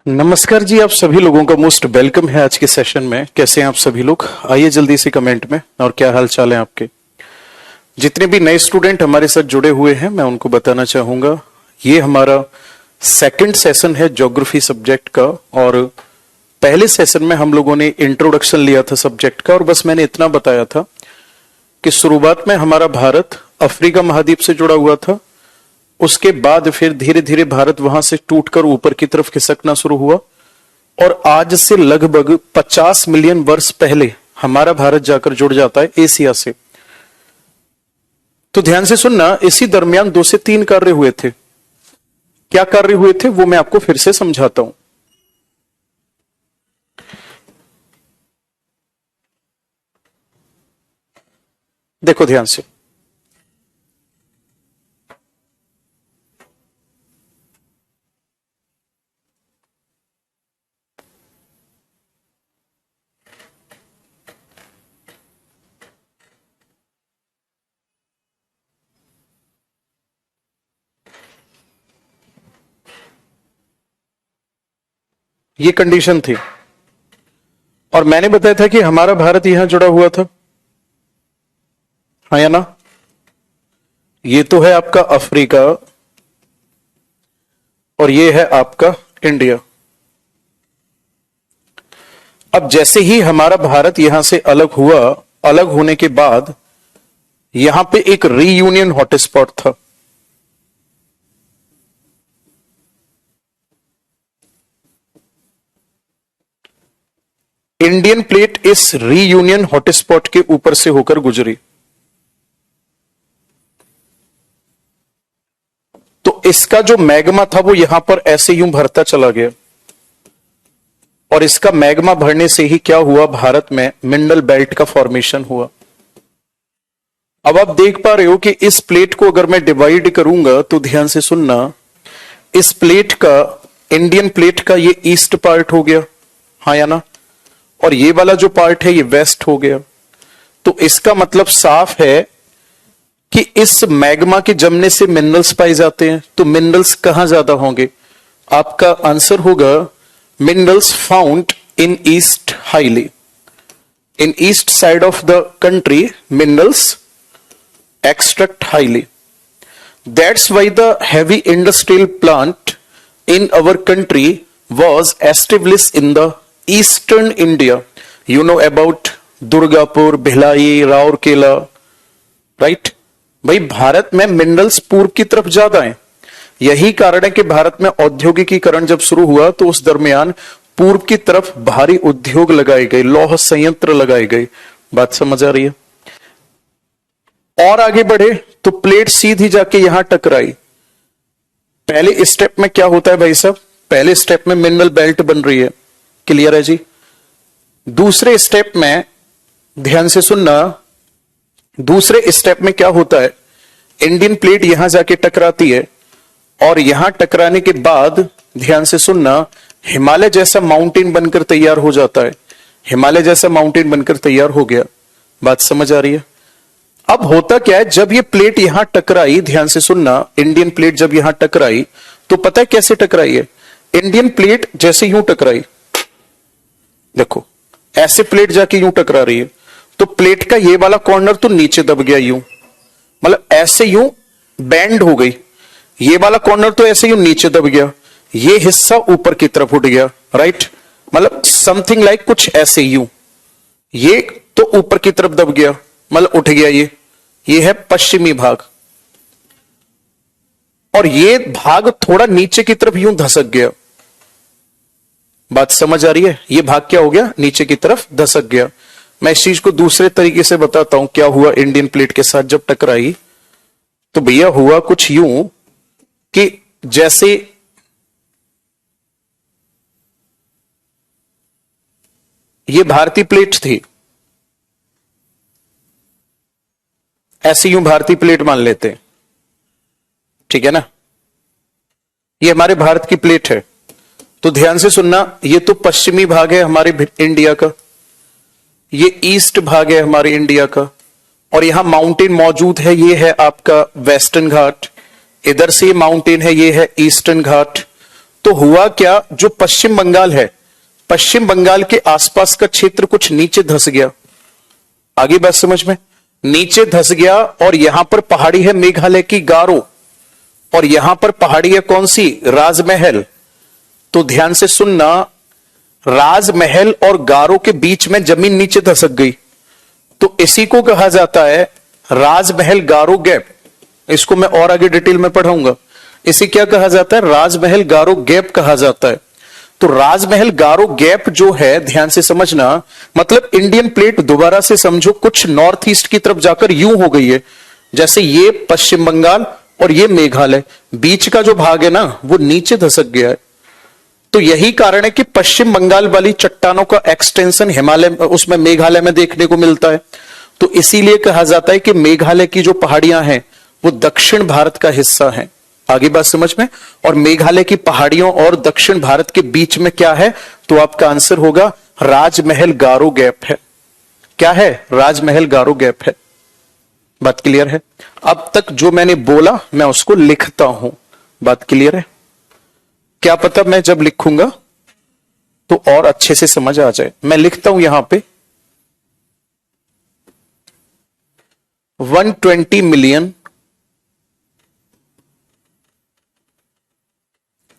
नमस्कार जी, आप सभी लोगों का मोस्ट वेलकम है आज के सेशन में। कैसे हैं आप सभी लोग? आइए जल्दी से कमेंट में, और क्या हाल चाल है आपके। जितने भी नए स्टूडेंट हमारे साथ जुड़े हुए हैं मैं उनको बताना चाहूंगा, ये हमारा सेकंड सेशन है ज्योग्राफी सब्जेक्ट का। और पहले सेशन में हम लोगों ने इंट्रोडक्शन लिया था सब्जेक्ट का, और बस मैंने इतना बताया था कि शुरुआत में हमारा भारत अफ्रीका महाद्वीप से जुड़ा हुआ था। उसके बाद फिर धीरे धीरे भारत वहां से टूटकर ऊपर की तरफ खिसकना शुरू हुआ, और आज से लगभग 50 मिलियन वर्ष पहले हमारा भारत जाकर जुड़ जाता है एशिया से। तो ध्यान से सुनना, इसी दरमियान 2 से 3 कार्य हुए थे। क्या कार्य हुए थे वो मैं आपको फिर से समझाता हूं। देखो ध्यान से, ये कंडीशन थी, और मैंने बताया था कि हमारा भारत यहां जुड़ा हुआ था, हाँ या ना। ये तो है आपका अफ्रीका, और ये है आपका इंडिया। अब जैसे ही हमारा भारत यहां से अलग हुआ, अलग होने के बाद यहां पे एक रीयूनियन हॉटस्पॉट था। इंडियन प्लेट इस रीयूनियन हॉटस्पॉट के ऊपर से होकर गुजरी। तो इसका जो मैग्मा था वो यहां पर ऐसे यूं भरता चला गया, और इसका मैग्मा भरने से ही क्या हुआ, भारत में मिनरल बेल्ट का फॉर्मेशन हुआ। अब आप देख पा रहे हो कि इस प्लेट को अगर मैं डिवाइड करूंगा तो ध्यान से सुनना, इस प्लेट का, इंडियन प्लेट का ये ईस्ट पार्ट हो गया, हाँ या ना, और ये वाला जो पार्ट है ये वेस्ट हो गया। तो इसका मतलब साफ है कि इस मैग्मा के जमने से मिनरल्स पाए जाते हैं। तो मिनरल्स कहां ज्यादा होंगे? आपका आंसर होगा minerals found in east highly, in east side of the country minerals extract highly. That's why the heavy industrial plant in our country was established in the eastern India. You know about Durgapur, Bhilai, Raurkela, right? भाई भारत में minerals पूर्व की तरफ ज्यादा हैं। यही कारण है कि भारत में औद्योगिकीकरण जब शुरू हुआ तो उस दरमियान पूर्व की तरफ भारी उद्योग लगाए गए, लौह संयंत्र लगाए गए। बात समझ आ रही है? और आगे बढ़े तो प्लेट सीधी जाके यहां टकराई। पहले स्टेप में क्या होता है भाई साहब? पहले स्टेप में मिनरल बेल्ट बन रही है, क्लियर है जी। दूसरे स्टेप में ध्यान से सुनना, दूसरे स्टेप में क्या होता है, इंडियन प्लेट यहां जाके टकराती है, और यहां टकराने के बाद ध्यान से सुनना, हिमालय जैसा माउंटेन बनकर तैयार हो जाता है। हिमालय जैसा माउंटेन बनकर तैयार हो गया। बात समझ आ रही है? अब होता क्या है, जब ये प्लेट यहां टकराई, ध्यान से सुनना, इंडियन प्लेट जब यहां टकराई तो पता है कैसे टकराई है? इंडियन प्लेट जैसे यूं टकराई, देखो ऐसे प्लेट जाके यूं टकरा रही है, तो प्लेट का ये वाला कॉर्नर तो नीचे दब गया यूं, मतलब ऐसे यूं बैंड हो गई। ये वाला कॉर्नर तो ऐसे यूं नीचे दब गया, ये हिस्सा ऊपर की तरफ उठ गया, राइट। मतलब समथिंग लाइक कुछ ऐसे यूं, ये तो ऊपर की तरफ दब गया, मतलब उठ गया। ये है पश्चिमी भाग, और ये भाग थोड़ा नीचे की तरफ यूं धसक गया। बात समझ आ रही है? ये भाग क्या हो गया? नीचे की तरफ धसक गया। मैं इस चीज को दूसरे तरीके से बताता हूं क्या हुआ इंडियन प्लेट के साथ जब टकराई। तो भैया हुआ कुछ यूं कि जैसे ये भारतीय प्लेट थी, ऐसे यूं भारतीय प्लेट मान लेते हैं, ठीक है ना। ये हमारे भारत की प्लेट है। तो ध्यान से सुनना, ये तो पश्चिमी भाग है हमारे इंडिया का, ये ईस्ट भाग है हमारे इंडिया का, और यहां माउंटेन मौजूद है, ये है आपका वेस्टर्न घाट। इधर से माउंटेन है, ये है ईस्टर्न घाट। तो हुआ क्या, जो पश्चिम बंगाल है, पश्चिम बंगाल के आसपास का क्षेत्र कुछ नीचे धंस गया। आगे बात समझ में, नीचे धंस गया, और यहां पर पहाड़ी है मेघालय की गारो, और यहां पर पहाड़ी है कौन सी, राजमहल। तो ध्यान से सुनना, राजमहल और गारो के बीच में जमीन नीचे धसक गई, तो इसी को कहा जाता है राजमहल गारो गैप। इसको मैं और आगे डिटेल में पढ़ाऊंगा। इसे क्या कहा जाता है, राजमहल गारो गैप कहा जाता है। तो राजमहल गारो गैप जो है, ध्यान से समझना, मतलब इंडियन प्लेट दोबारा से समझो कुछ नॉर्थ ईस्ट की तरफ जाकर यूं हो गई है, जैसे ये पश्चिम बंगाल और ये मेघालय, बीच का जो भाग है ना वो नीचे धसक गया है। तो यही कारण है कि पश्चिम बंगाल वाली चट्टानों का एक्सटेंशन हिमालय, उसमें मेघालय में देखने को मिलता है। तो इसीलिए कहा जाता है कि मेघालय की जो पहाड़ियां हैं वो दक्षिण भारत का हिस्सा है। आगे बात समझ में। और मेघालय की पहाड़ियों और दक्षिण भारत के बीच में क्या है, तो आपका आंसर होगा राजमहल गारो गैप है। क्या है, राजमहल गारो गैप है। बात क्लियर है। अब तक जो मैंने बोला मैं उसको लिखता हूं, बात क्लियर है। क्या पता मैं जब लिखूंगा तो और अच्छे से समझ आ जाए। मैं लिखता हूं यहां पे 120 मिलियन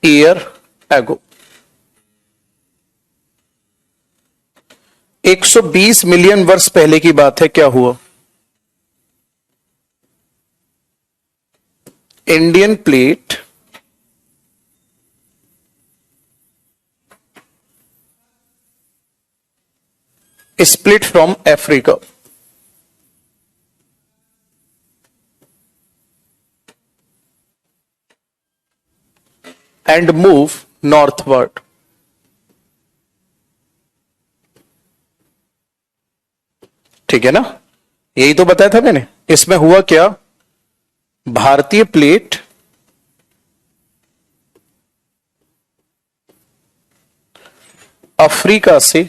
ईयर एगो, 120 मिलियन वर्ष पहले की बात है। क्या हुआ, Indian plate split from Africa and move northward. ठीक है ना, यही तो बताया था मैंने। इसमें हुआ क्या, भारतीय प्लेट अफ्रीका से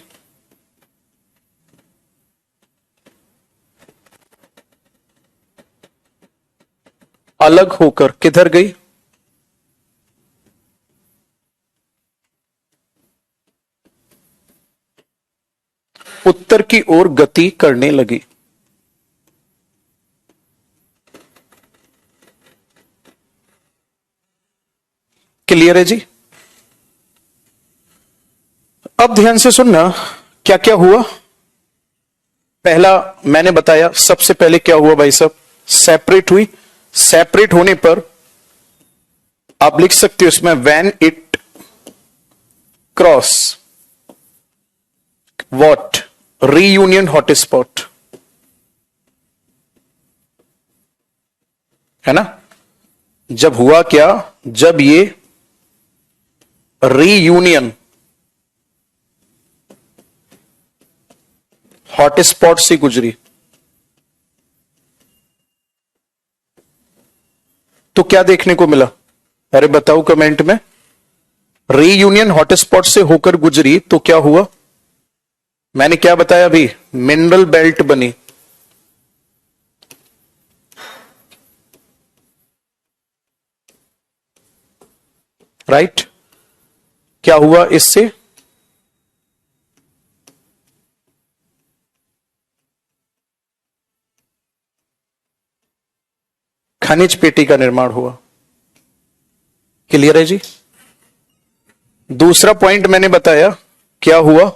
अलग होकर किधर गई, उत्तर की ओर गति करने लगी। क्लियर है जी। अब ध्यान से सुनना, क्या क्या हुआ। पहला मैंने बताया, सबसे पहले क्या हुआ भाई साहब, सेपरेट हुई। सेपरेट होने पर आप लिख सकते हो इसमें when it cross what, reunion hotspot, है ना। जब हुआ क्या, जब ये रीयूनियन हॉटस्पॉट से गुजरी, तो क्या देखने को मिला, अरे बताओ कमेंट में। रीयूनियन हॉटस्पॉट से होकर गुजरी तो क्या हुआ, मैंने क्या बताया अभी, मिनरल बेल्ट बनी। राइट। क्या हुआ इससे, खनिज पेटी का निर्माण हुआ। क्लियर है जी। दूसरा पॉइंट मैंने बताया, क्या हुआ,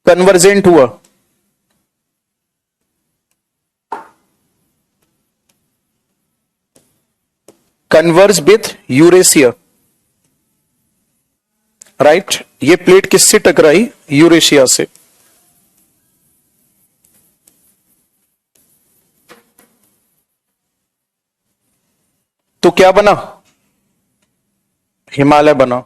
कन्वर्जेंट हुआ। Converge with Eurasia. राइट। ये प्लेट किससे टकराई, यूरेशिया से। तो क्या बना, हिमालय बना।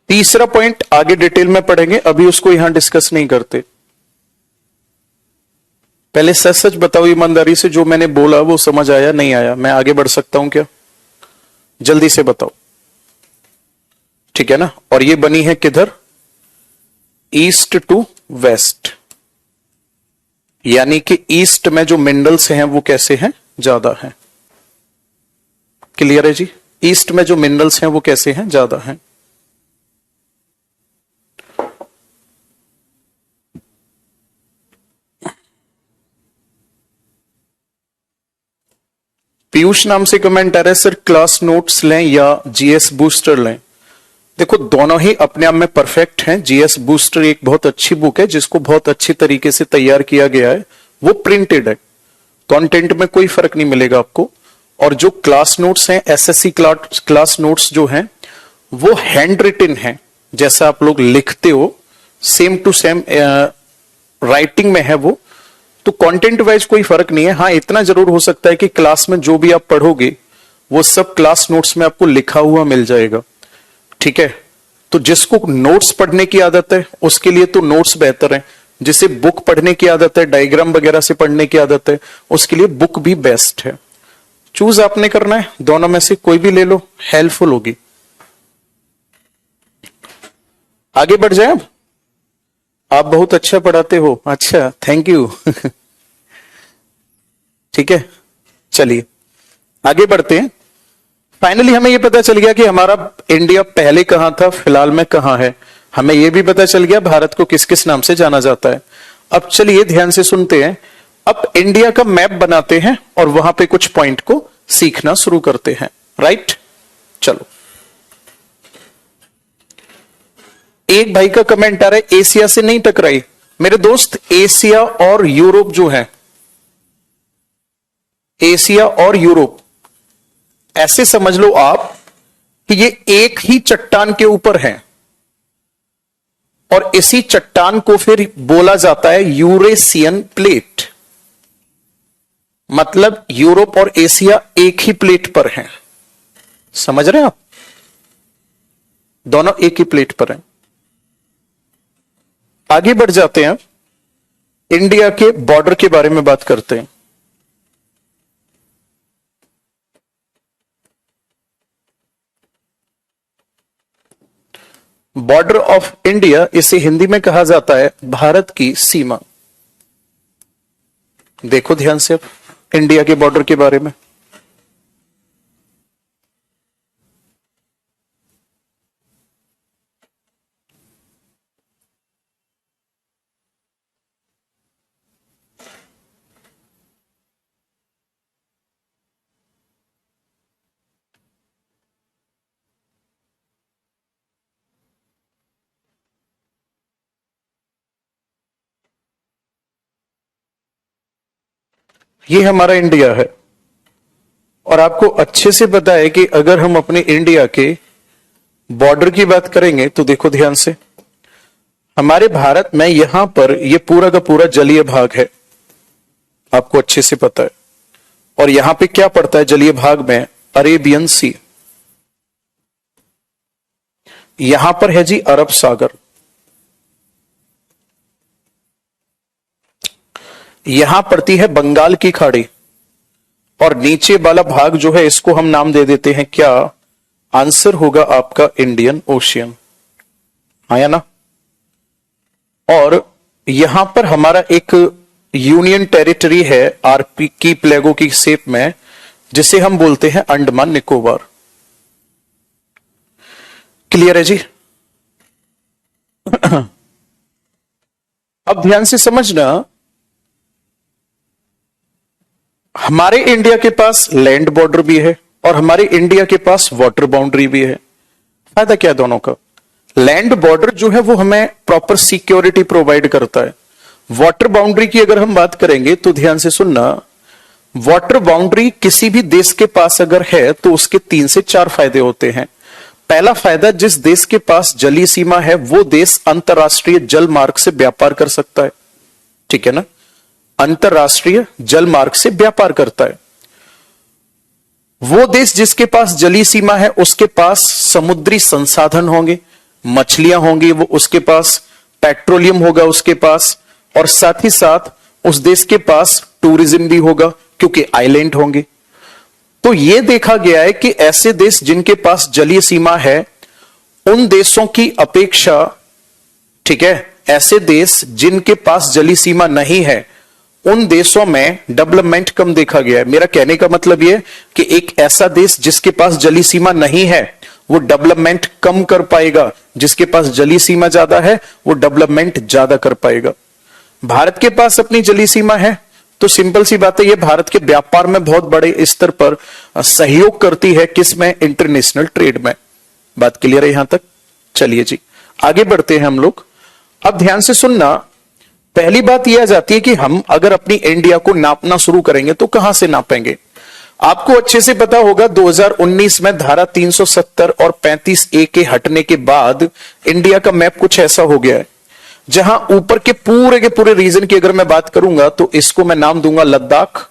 तीसरा पॉइंट आगे डिटेल में पढ़ेंगे, अभी उसको यहां डिस्कस नहीं करते। पहले सच सच बताओ ईमानदारी से, जो मैंने बोला वो समझ आया नहीं आया, मैं आगे बढ़ सकता हूं क्या, जल्दी से बताओ। ठीक है ना। और ये बनी है किधर, ईस्ट टू वेस्ट, यानी कि ईस्ट में जो मिनरल्स हैं वो कैसे हैं, ज्यादा हैं। क्लियर है जी? ईस्ट में जो मिनरल्स हैं वो कैसे हैं? ज्यादा हैं। पीयूष नाम से कमेंट आ रहा है, सर क्लास नोट्स लें या जीएस बूस्टर लें? देखो दोनों ही अपने आप में परफेक्ट हैं। जीएस बूस्टर एक बहुत अच्छी बुक है जिसको बहुत अच्छी तरीके से तैयार किया गया है, वो प्रिंटेड है, कंटेंट में कोई फर्क नहीं मिलेगा आपको। और जो क्लास नोट्स हैं, एसएससी क्लास नोट्स जो हैं वो हैंड रिटन है, जैसा आप लोग लिखते हो सेम टू सेम राइटिंग में है वो, तो कंटेंट वाइज कोई फर्क नहीं है। हाँ इतना जरूर हो सकता है कि क्लास में जो भी आप पढ़ोगे वो सब क्लास नोट्स में आपको लिखा हुआ मिल जाएगा, ठीक है? तो जिसको नोट्स पढ़ने की आदत है उसके लिए तो नोट्स बेहतर है, जिसे बुक पढ़ने की आदत है, डायग्राम वगैरह से पढ़ने की आदत है, उसके लिए बुक भी बेस्ट है। चूज आपने करना है, दोनों में से कोई भी ले लो, हेल्पफुल होगी। आगे बढ़ जाए। अब आप बहुत अच्छा पढ़ाते हो, अच्छा थैंक यू। ठीक है, चलिए आगे बढ़ते हैं। फाइनली हमें यह पता चल गया कि हमारा इंडिया पहले कहां था, फिलहाल में कहां है। हमें यह भी पता चल गया भारत को किस किस नाम से जाना जाता है। अब चलिए ध्यान से सुनते हैं। अब इंडिया का मैप बनाते हैं और वहां पे कुछ पॉइंट को सीखना शुरू करते हैं, राइट? चलो, एक भाई का कमेंट आ रहा है एशिया से नहीं टकराई। मेरे दोस्त एशिया और यूरोप जो है, एशिया और यूरोप ऐसे समझ लो आप कि ये एक ही चट्टान के ऊपर है और इसी चट्टान को फिर बोला जाता है यूरेशियन प्लेट। मतलब यूरोप और एशिया एक ही प्लेट पर हैं, समझ रहे हैं आप? दोनों एक ही प्लेट पर हैं। आगे बढ़ जाते हैं, इंडिया के बॉर्डर के बारे में बात करते हैं। बॉर्डर ऑफ इंडिया, इसे हिंदी में कहा जाता है भारत की सीमा। देखो ध्यान से अब इंडिया के बॉर्डर के बारे में। ये हमारा इंडिया है और आपको अच्छे से पता है कि अगर हम अपने इंडिया के बॉर्डर की बात करेंगे तो देखो ध्यान से, हमारे भारत में यहां पर यह पूरा का पूरा जलीय भाग है, आपको अच्छे से पता है। और यहां पे क्या पड़ता है जलीय भाग में? अरेबियन सी। यहां पर है जी अरब सागर। यहां पड़ती है बंगाल की खाड़ी और नीचे वाला भाग जो है इसको हम नाम दे देते हैं क्या? आंसर होगा आपका इंडियन ओशियन, आया ना? और यहां पर हमारा एक यूनियन टेरिटरी है आरपी की प्लेगो की शेप में, जिसे हम बोलते हैं अंडमान निकोबार। क्लियर है जी? अब ध्यान से समझना, हमारे इंडिया के पास लैंड बॉर्डर भी है और हमारे इंडिया के पास वाटर बाउंड्री भी है। फायदा क्या दोनों का? लैंड बॉर्डर जो है वो हमें प्रॉपर सिक्योरिटी प्रोवाइड करता है। वाटर बाउंड्री की अगर हम बात करेंगे तो ध्यान से सुनना, वाटर बाउंड्री किसी भी देश के पास अगर है तो उसके 3 से 4 फायदे होते हैं। पहला फायदा, जिस देश के पास जलीय सीमा है वो देश अंतरराष्ट्रीय जल मार्ग से व्यापार कर सकता है, ठीक है ना? अंतरराष्ट्रीय जल मार्ग से व्यापार करता है। वो देश जिसके पास जलीय सीमा है उसके पास समुद्री संसाधन होंगे, मछलियां होंगी, वो उसके पास पेट्रोलियम होगा उसके पास, और साथ ही साथ उस देश के पास टूरिज्म भी होगा क्योंकि आइलैंड होंगे। तो यह देखा गया है कि ऐसे देश जिनके पास जलीय सीमा है उन देशों की अपेक्षा, ठीक है, ऐसे देश जिनके पास जलीय सीमा नहीं है उन देशों में डेवलपमेंट कम देखा गया है। मेरा कहने का मतलब यह कि एक ऐसा देश जिसके पास जलीय सीमा नहीं है वो डेवलपमेंट कम कर पाएगा, जिसके पास जलीय सीमा ज्यादा है वो डेवलपमेंट ज्यादा कर पाएगा। भारत के पास अपनी जलीय सीमा है तो सिंपल सी बात है, ये भारत के व्यापार में बहुत बड़े स्तर पर सहयोग करती है। किसमें? इंटरनेशनल ट्रेड में। बात क्लियर है यहां तक? चलिए जी आगे बढ़ते हैं हम लोग। अब ध्यान से सुनना, पहली बात यह आ जाती है कि हम अगर अपनी इंडिया को नापना शुरू करेंगे तो कहां से नापेंगे। आपको अच्छे से पता होगा 2019 में धारा 370 और 35A के हटने के बाद इंडिया का मैप कुछ ऐसा हो गया है, जहां ऊपर के पूरे रीजन की अगर मैं बात करूंगा तो इसको मैं नाम दूंगा लद्दाख,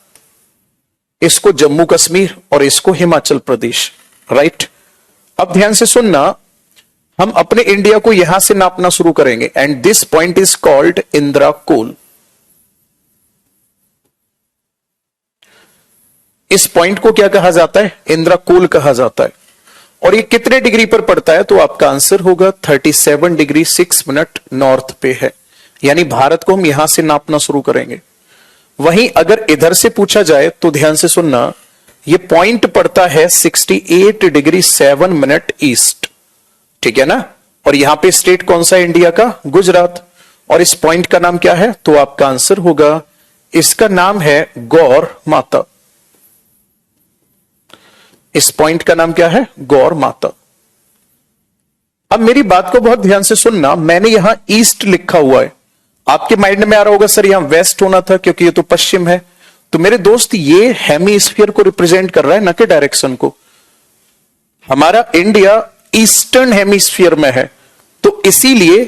इसको जम्मू कश्मीर और इसको हिमाचल प्रदेश। राइट, अब ध्यान से सुनना, हम अपने इंडिया को यहां से नापना शुरू करेंगे and this point is called Indira Col. इस पॉइंट को क्या कहा जाता है? इंदिरा कोल कहा जाता है। और ये कितने डिग्री पर पड़ता है? तो आपका आंसर होगा 37 डिग्री 6 मिनट नॉर्थ पे है, यानी भारत को हम यहां से नापना शुरू करेंगे। वहीं अगर इधर से पूछा जाए तो ध्यान से सुनना, ये पॉइंट पड़ता है 68 डिग्री 7 मिनट ईस्ट, ठीक है ना। और यहां पे स्टेट कौन सा है इंडिया का? गुजरात। और इस पॉइंट का नाम क्या है? तो आपका आंसर होगा, इसका नाम है गौर माता। इस पॉइंट का नाम क्या है? गौर माता। अब मेरी बात को बहुत ध्यान से सुनना, मैंने यहां ईस्ट लिखा हुआ है, आपके माइंड में आ रहा होगा सर यहां वेस्ट होना था क्योंकि ये तो पश्चिम है। तो मेरे दोस्त ये हेमीस्फीयर को रिप्रेजेंट कर रहा है, न कि डायरेक्शन को। हमारा इंडिया ईस्टर्न हेमीस्फीयर में है तो इसीलिए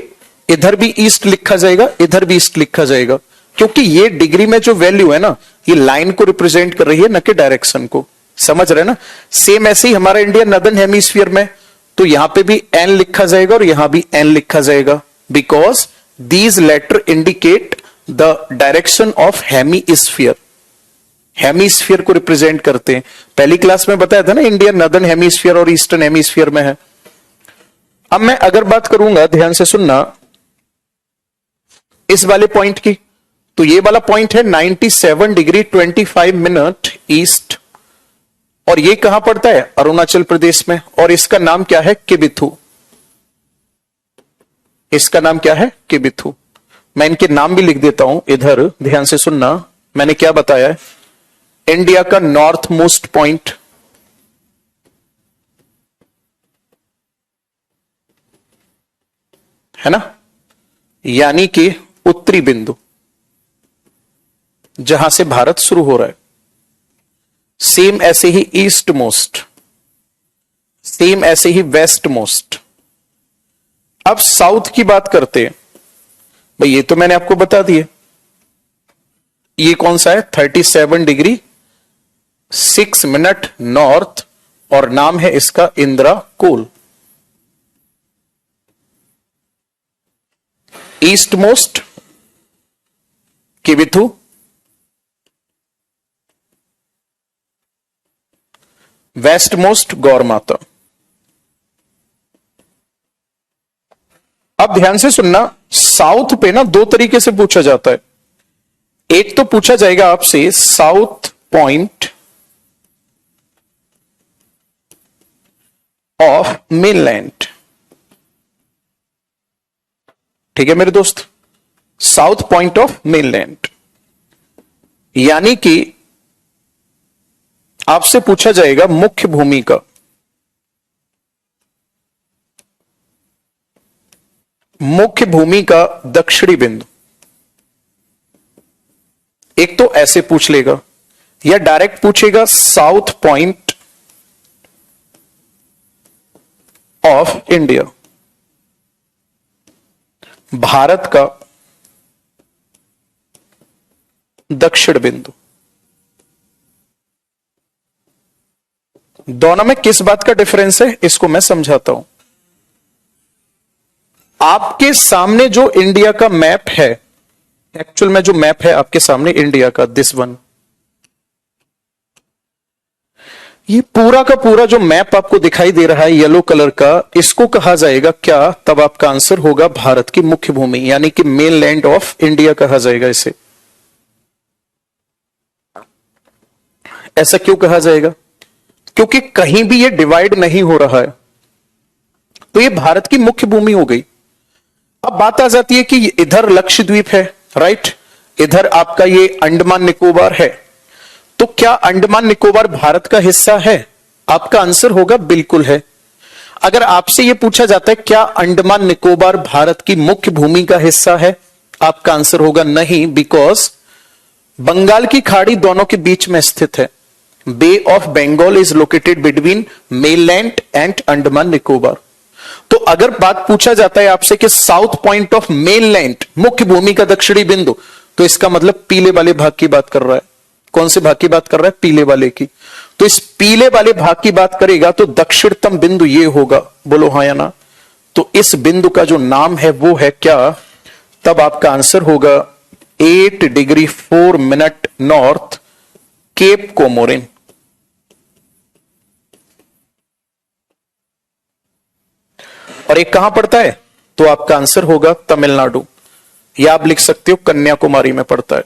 इधर भी ईस्ट लिखा जाएगा, इधर भी ईस्ट लिखा जाएगा, क्योंकि ये डिग्री में जो वैल्यू है ना, ये लाइन को रिप्रेजेंट कर रही है, न कि डायरेक्शन को। समझ रहे ना? सेम ऐसे ही हमारा इंडिया नदर्न हेमीस्फीयर में, तो यहां पे भी एन लिखा जाएगा और यहां भी एन लिखा जाएगा, because these letter indicate the direction of hemisphere. Hemisphere को रिप्रेजेंट करते हैं। पहली क्लास में बताया था ना, इंडिया नदर्न हेमीस्फीयर और ईस्टर्न हेमीस्फीयर में है। अब मैं अगर बात करूंगा, ध्यान से सुनना, इस वाले पॉइंट की, तो ये वाला पॉइंट है 97 डिग्री 25 मिनट ईस्ट, और ये कहां पड़ता है? अरुणाचल प्रदेश में। और इसका नाम क्या है? किबिथु। इसका नाम क्या है? किबिथु। मैं इनके नाम भी लिख देता हूं इधर, ध्यान से सुनना। मैंने क्या बताया है? इंडिया का नॉर्थ मोस्ट पॉइंट, है ना, यानी कि उत्तरी बिंदु जहां से भारत शुरू हो रहा है। सेम ऐसे ही ईस्ट मोस्ट, सेम ऐसे ही वेस्ट मोस्ट। अब साउथ की बात करते हैं। भाई ये तो मैंने आपको बता दिया, ये कौन सा है? 37 डिग्री 6 मिनट नॉर्थ, और नाम है इसका Indira Col. East most Kibithu, west most Gaur Mata. अब ध्यान से सुनना, साउथ पे ना दो तरीके से पूछा जाता है। एक तो पूछा जाएगा आपसे साउथ पॉइंट ऑफ मेनलैंड, ठीक है मेरे दोस्त, साउथ पॉइंट ऑफ मेनलैंड, यानी कि आपसे पूछा जाएगा मुख्य भूमि का, मुख्य भूमि का दक्षिणी बिंदु। एक तो ऐसे पूछ लेगा, या डायरेक्ट पूछेगा south point of India, Bharat का दक्षिण बिंदु। दोनों में किस बात का डिफरेंस है इसको मैं समझाता हूं। आपके सामने जो इंडिया का मैप है, एक्चुअल में जो मैप है आपके सामने इंडिया का, दिस वन, ये पूरा का पूरा जो मैप आपको दिखाई दे रहा है येलो कलर का, इसको कहा जाएगा क्या? तब आपका आंसर होगा भारत की मुख्य भूमि, यानी कि मेन लैंड ऑफ इंडिया कहा जाएगा इसे। ऐसा क्यों कहा जाएगा? क्योंकि कहीं भी ये डिवाइड नहीं हो रहा है, तो ये भारत की मुख्य भूमि हो गई। अब बात आ जाती है कि इधर लक्षद्वीप है, राइट, इधर आपका ये अंडमान निकोबार है, तो क्या अंडमान निकोबार भारत का हिस्सा है? आपका आंसर होगा बिल्कुल है। अगर आपसे यह पूछा जाता है क्या अंडमान निकोबार भारत की मुख्य भूमि का हिस्सा है, आपका आंसर होगा नहीं, बिकॉज बंगाल की खाड़ी दोनों के बीच में स्थित है। Bay of Bengal is located between mainland and Andaman Nicobar. तो अगर बात पूछा जाता है आपसे कि साउथ पॉइंट ऑफ मेनलैंड मुख्य भूमि का दक्षिणी बिंदु, तो इसका मतलब पीले वाले भाग की बात कर रहा है। कौन से भाग की बात कर रहा है? पीले वाले की। तो इस पीले वाले भाग की बात करेगा तो दक्षिणतम बिंदु ये होगा, बोलो हाँ या ना। तो इस बिंदु का जो नाम है वो है क्या? तब आपका आंसर होगा 8 degree 4 minute north, Cape Comorin. और एक कहां पड़ता है? तो आपका आंसर होगा तमिलनाडु, या आप लिख सकते हो कन्याकुमारी में पड़ता है।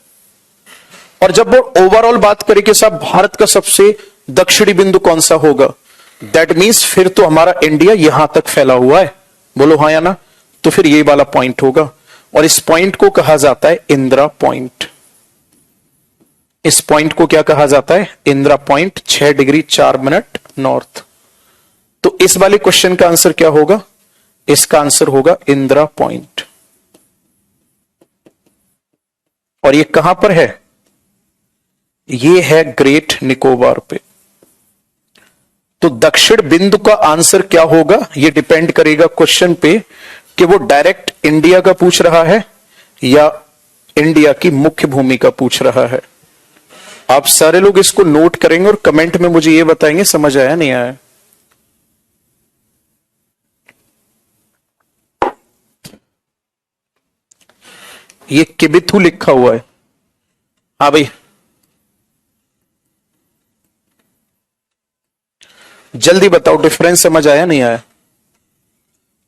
और जब वो ओवरऑल बात करें कि साहब भारत का सबसे दक्षिणी बिंदु कौन सा होगा, दैट मीन्स फिर तो हमारा इंडिया यहां तक फैला हुआ है, बोलो हाँ या ना। तो फिर ये वाला पॉइंट होगा, और इस पॉइंट को कहा जाता है इंदिरा पॉइंट। इस पॉइंट को क्या कहा जाता है? Indira point, 6 degree 4 minute north. तो इस वाले क्वेश्चन का आंसर क्या होगा? इसका आंसर होगा इंदिरा पॉइंट। और ये कहां पर है? ये है ग्रेट निकोबार पे। तो दक्षिण बिंदु का आंसर क्या होगा, ये डिपेंड करेगा क्वेश्चन पे कि वो डायरेक्ट इंडिया का पूछ रहा है या इंडिया की मुख्य भूमि का पूछ रहा है। आप सारे लोग इसको नोट करेंगे और कमेंट में मुझे ये बताएंगे समझ आया नहीं आया। ये किबिथु लिखा हुआ है। हाँ भाई, जल्दी बताओ डिफरेंस समझ आया नहीं आया।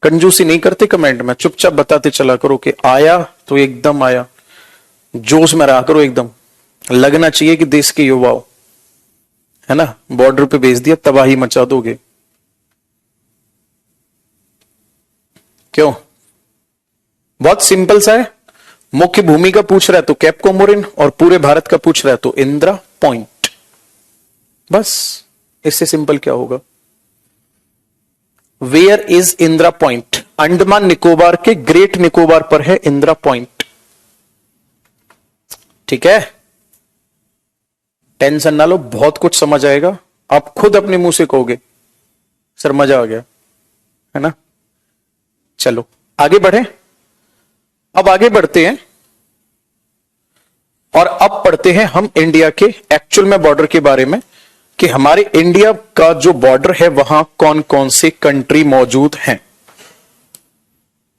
कंजूसी नहीं करते कमेंट में, चुपचाप बताते चला करो कि आया तो एकदम आया। जोश में रहा करो, एकदम लगना चाहिए कि देश के युवाओं, है ना, बॉर्डर पे भेज दिया तबाही मचा दोगे। क्यों? बहुत सिंपल सा है। मुख्य भूमि का पूछ रहा है तो केप कोमोरिन, और पूरे भारत का पूछ रहा है तो इंदिरा पॉइंट। बस इससे सिंपल क्या होगा? Where is Indira Point? Andaman Nicobar के ग्रेट निकोबार पर है इंदिरा पॉइंट। ठीक है, टेंशन ना लो, बहुत कुछ समझ आएगा। आप खुद अपने मुंह से कहोगे सर मजा आ गया, है ना। चलो आगे बढ़े। अब आगे बढ़ते हैं और अब पढ़ते हैं हम इंडिया के एक्चुअल में बॉर्डर के बारे में, कि हमारे इंडिया का जो बॉर्डर है वहां कौन कौन सी कंट्री मौजूद हैं।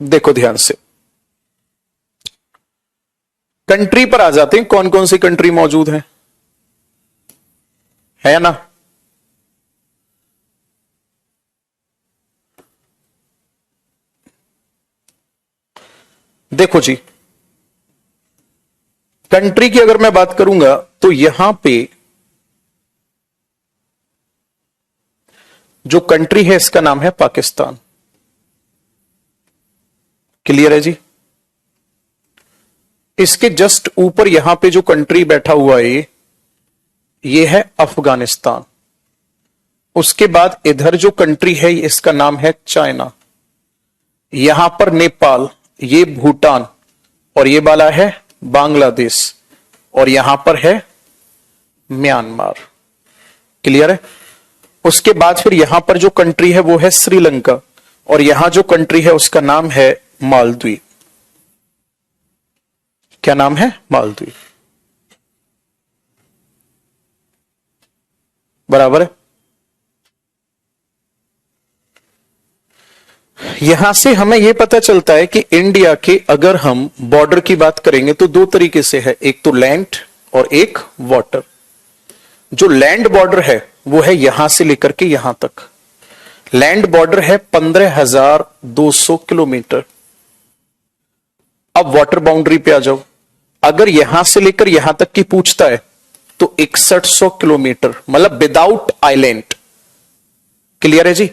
देखो ध्यान से, कंट्री पर आ जाते हैं। कौन कौन सी कंट्री मौजूद है ना। देखो जी, कंट्री की अगर मैं बात करूंगा तो यहां पे जो कंट्री है इसका नाम है पाकिस्तान। क्लियर है जी। इसके जस्ट ऊपर यहां पे जो कंट्री बैठा हुआ है ये है अफगानिस्तान। उसके बाद इधर जो कंट्री है इसका नाम है चाइना। यहां पर नेपाल, ये भूटान, और ये वाला है बांग्लादेश, और यहां पर है म्यांमार। क्लियर है। उसके बाद फिर यहां पर जो कंट्री है वो है श्रीलंका, और यहां जो कंट्री है उसका नाम है मालदीव। क्या नाम है? मालदीव। बराबर है। यहां से हमें यह पता चलता है कि इंडिया के अगर हम बॉर्डर की बात करेंगे तो दो तरीके से है, एक तो लैंड और एक वाटर। जो लैंड बॉर्डर है वो है यहां से लेकर के यहां तक। लैंड बॉर्डर है 15,200 किलोमीटर। अब वाटर बाउंड्री पे आ जाओ। अगर यहां से लेकर यहां तक की पूछता है तो 6100 किलोमीटर, मतलब विदाउट आइलैंड। क्लियर है जी?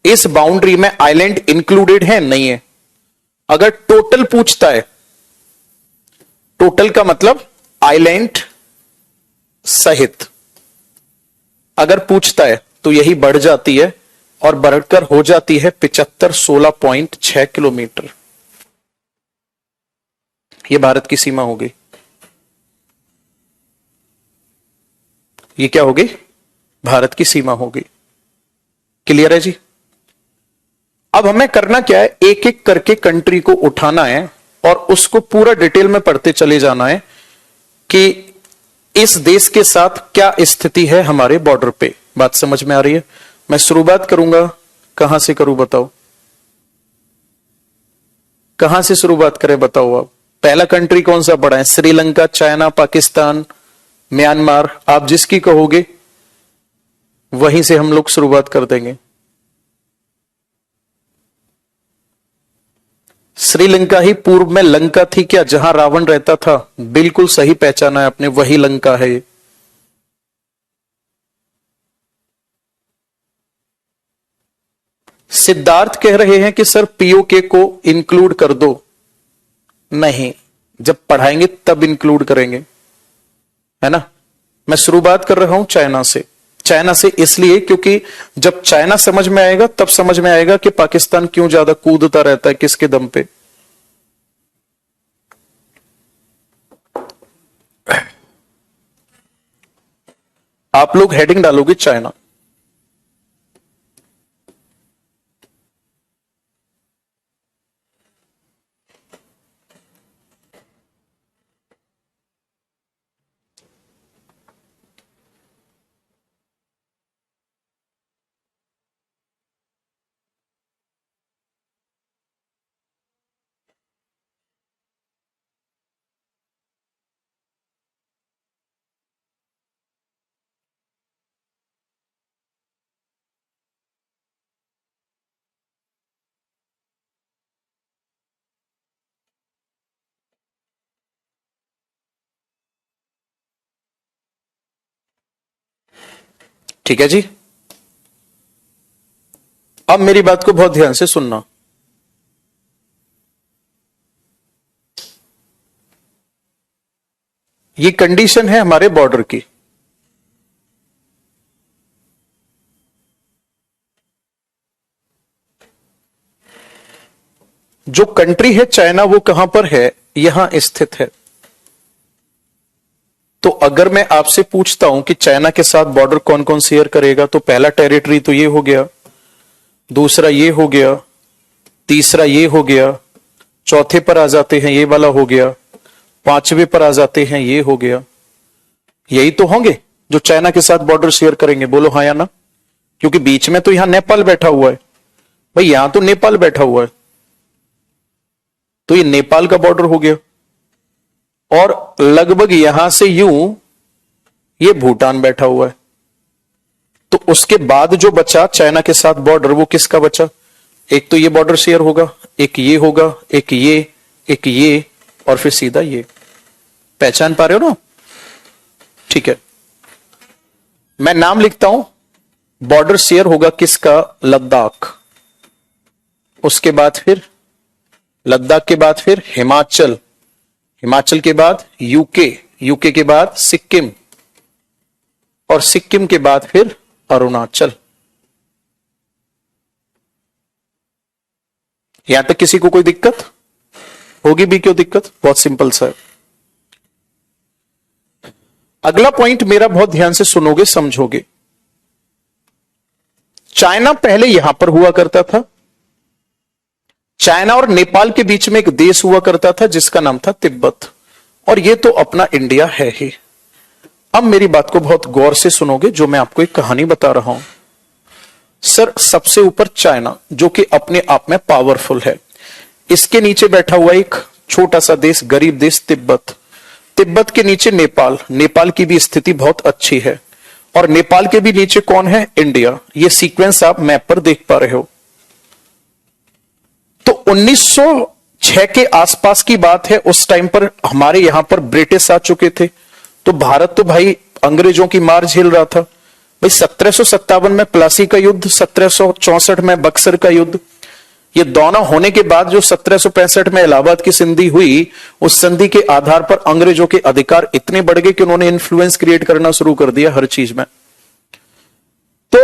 इस बाउंड्री में आइलैंड इंक्लूडेड है नहीं है। अगर टोटल पूछता है, टोटल का मतलब आइलैंड सहित अगर पूछता है तो यही बढ़ जाती है और बढ़कर हो जाती है 7516.6 किलोमीटर। यह भारत की सीमा हो गई। ये क्या हो गई? भारत की सीमा हो गई। क्लियर है जी? अब हमें करना क्या है, एक एक करके कंट्री को उठाना है और उसको पूरा डिटेल में पढ़ते चले जाना है कि इस देश के साथ क्या स्थिति है हमारे बॉर्डर पे। बात समझ में आ रही है? मैं शुरुआत करूंगा, कहां से करूं बताओ? कहां से शुरुआत करें बताओ आप? पहला कंट्री कौन सा पड़ा है? श्रीलंका, चाइना, पाकिस्तान, म्यांमार, आप जिसकी कहोगे वहीं से हम लोग शुरुआत कर देंगे। श्रीलंका ही पूर्व में लंका थी क्या, जहां रावण रहता था? बिल्कुल सही पहचाना है आपने, वही लंका है ये। सिद्धार्थ कह रहे हैं कि सर पीओके को इंक्लूड कर दो। नहीं, जब पढ़ाएंगे तब इंक्लूड करेंगे, है ना? मैं शुरुआत कर रहा हूं चाइना से। चाइना से इसलिए क्योंकि जब चाइना समझ में आएगा तब समझ में आएगा कि पाकिस्तान क्यों ज्यादा कूदता रहता है, किसके दम पे। आप लोग हेडिंग डालोगे चाइना। ठीक है जी? अब मेरी बात को बहुत ध्यान से सुनना। ये कंडीशन है हमारे बॉर्डर की। जो कंट्री है चाइना, वो कहां पर है? यहां स्थित है। तो अगर मैं आपसे पूछता हूं कि चाइना के साथ बॉर्डर कौन कौन शेयर करेगा, तो पहला टेरिटरी तो ये हो गया, दूसरा ये हो गया, तीसरा ये हो गया, चौथे पर आ जाते हैं ये वाला हो गया, पांचवे पर आ जाते हैं ये हो गया। यही तो होंगे जो चाइना के साथ बॉर्डर शेयर करेंगे। बोलो हाँ या ना? क्योंकि बीच में तो यहां नेपाल बैठा हुआ है भाई, यहां तो नेपाल बैठा हुआ है, तो ये नेपाल का बॉर्डर हो गया। और लगभग यहां से यूं ये भूटान बैठा हुआ है। तो उसके बाद जो बचा चाइना के साथ बॉर्डर, वो किसका बचा? एक तो ये बॉर्डर शेयर होगा, एक ये होगा, एक ये और फिर सीधा ये। पहचान पा रहे हो ना? ठीक है, मैं नाम लिखता हूं। बॉर्डर शेयर होगा किसका? लद्दाख। उसके बाद फिर लद्दाख के बाद फिर हिमाचल, हिमाचल के बाद यूके, यूके के बाद सिक्किम, और सिक्किम के बाद फिर अरुणाचल। यहां तक किसी को कोई दिक्कत होगी भी? क्यों दिक्कत? बहुत सिंपल सा है। अगला पॉइंट मेरा बहुत ध्यान से सुनोगे, समझोगे। चाइना पहले यहां पर हुआ करता था। चाइना और नेपाल के बीच में एक देश हुआ करता था जिसका नाम था तिब्बत, और ये तो अपना इंडिया है ही। अब मेरी बात को बहुत गौर से सुनोगे, जो मैं आपको एक कहानी बता रहा हूं। सर, सबसे ऊपर चाइना, जो कि अपने आप में पावरफुल है, इसके नीचे बैठा हुआ एक छोटा सा देश, गरीब देश तिब्बत। तिब्बत के नीचे नेपाल, नेपाल की भी स्थिति बहुत अच्छी है, और नेपाल के भी नीचे कौन है? इंडिया। ये सीक्वेंस आप मैप पर देख पा रहे हो। तो 1906 के आसपास की बात है। उस टाइम पर हमारे यहां पर ब्रिटिश आ चुके थे। तो भारत तो भाई अंग्रेजों की मार झेल रहा था। भाई 1757 में प्लासी का युद्ध, 1764 में बक्सर का युद्ध, ये दोनों होने के बाद जो 1765 में इलाहाबाद की संधि हुई, उस संधि के आधार पर अंग्रेजों के अधिकार इतने बढ़ गए कि उन्होंने इन्फ्लुएंस क्रिएट करना शुरू कर दिया हर चीज में। तो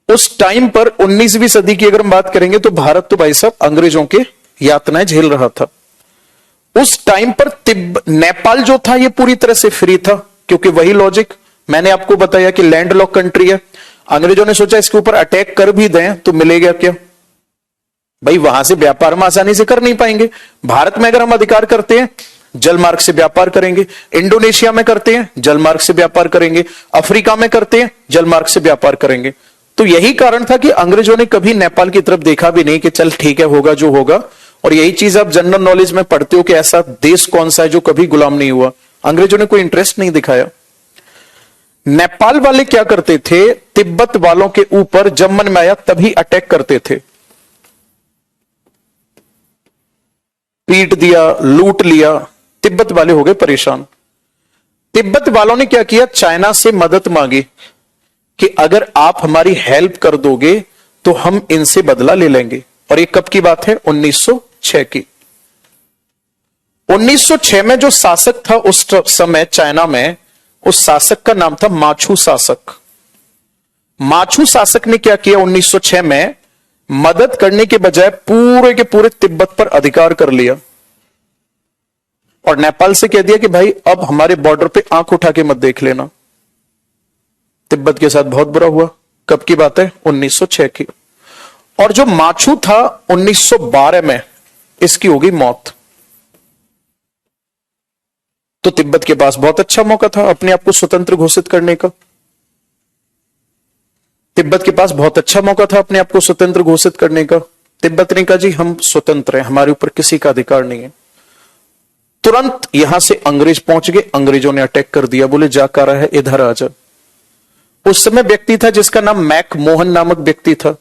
उस टाइम पर 19वीं सदी की अगर हम बात करेंगे तो भारत तो भाई साहब अंग्रेजों के यातनाएं झेल रहा था। उस टाइम पर नेपाल जो था ये पूरी तरह से फ्री था, क्योंकि वही लॉजिक मैंने आपको बताया कि लैंडलॉक कंट्री है। अंग्रेजों ने सोचा इसके ऊपर अटैक कर भी दें तो मिलेगा क्या? भाई वहां से व्यापार में आसानी से कर नहीं पाएंगे। भारत में अगर हम अधिकार करते हैं जल मार्ग से व्यापार करेंगे, इंडोनेशिया में करते हैं जल मार्ग से व्यापार करेंगे, अफ्रीका में करते हैं जल मार्ग से व्यापार करेंगे। तो यही कारण था कि अंग्रेजों ने कभी नेपाल की तरफ देखा भी नहीं कि चल ठीक है होगा जो होगा। और यही चीज आप जनरल नॉलेज में पढ़ते हो कि ऐसा देश कौन सा है जो कभी गुलाम नहीं हुआ। अंग्रेजों ने कोई इंटरेस्ट नहीं दिखाया। नेपाल वाले क्या करते थे, तिब्बत वालों के ऊपर जब मन में आया तभी अटैक करते थे, पीट दिया, लूट लिया। तिब्बत वाले हो गए परेशान। तिब्बत वालों ने क्या किया, चाइना से मदद मांगी कि अगर आप हमारी हेल्प कर दोगे तो हम इनसे बदला ले लेंगे। और ये कब की बात है, 1906 की। 1906 में जो शासक था उस समय चाइना में, उस शासक का नाम था माछू शासक। माछू शासक ने क्या किया, 1906 में मदद करने के बजाय पूरे के पूरे तिब्बत पर अधिकार कर लिया और नेपाल से कह दिया कि भाई अब हमारे बॉर्डर पे आंख उठा के मत देख लेना। तिब्बत के साथ बहुत बुरा हुआ। कब की बात है, 1906 की। और जो माछू था 1912 में इसकी हो गई मौत। तो तिब्बत के पास बहुत अच्छा मौका था अपने आप को स्वतंत्र घोषित करने का। तिब्बत के पास बहुत अच्छा मौका था अपने आप को स्वतंत्र घोषित करने का। तिब्बत ने कहा जी हम स्वतंत्र हैं, हमारे ऊपर किसी का अधिकार नहीं है। तुरंत यहां से अंग्रेज पहुंच गए, अंग्रेजों ने अटैक कर दिया, बोले जा कर रहा है इधर आ जा। उस समय व्यक्ति था जिसका नाम मैक मोहन नामक व्यक्ति था।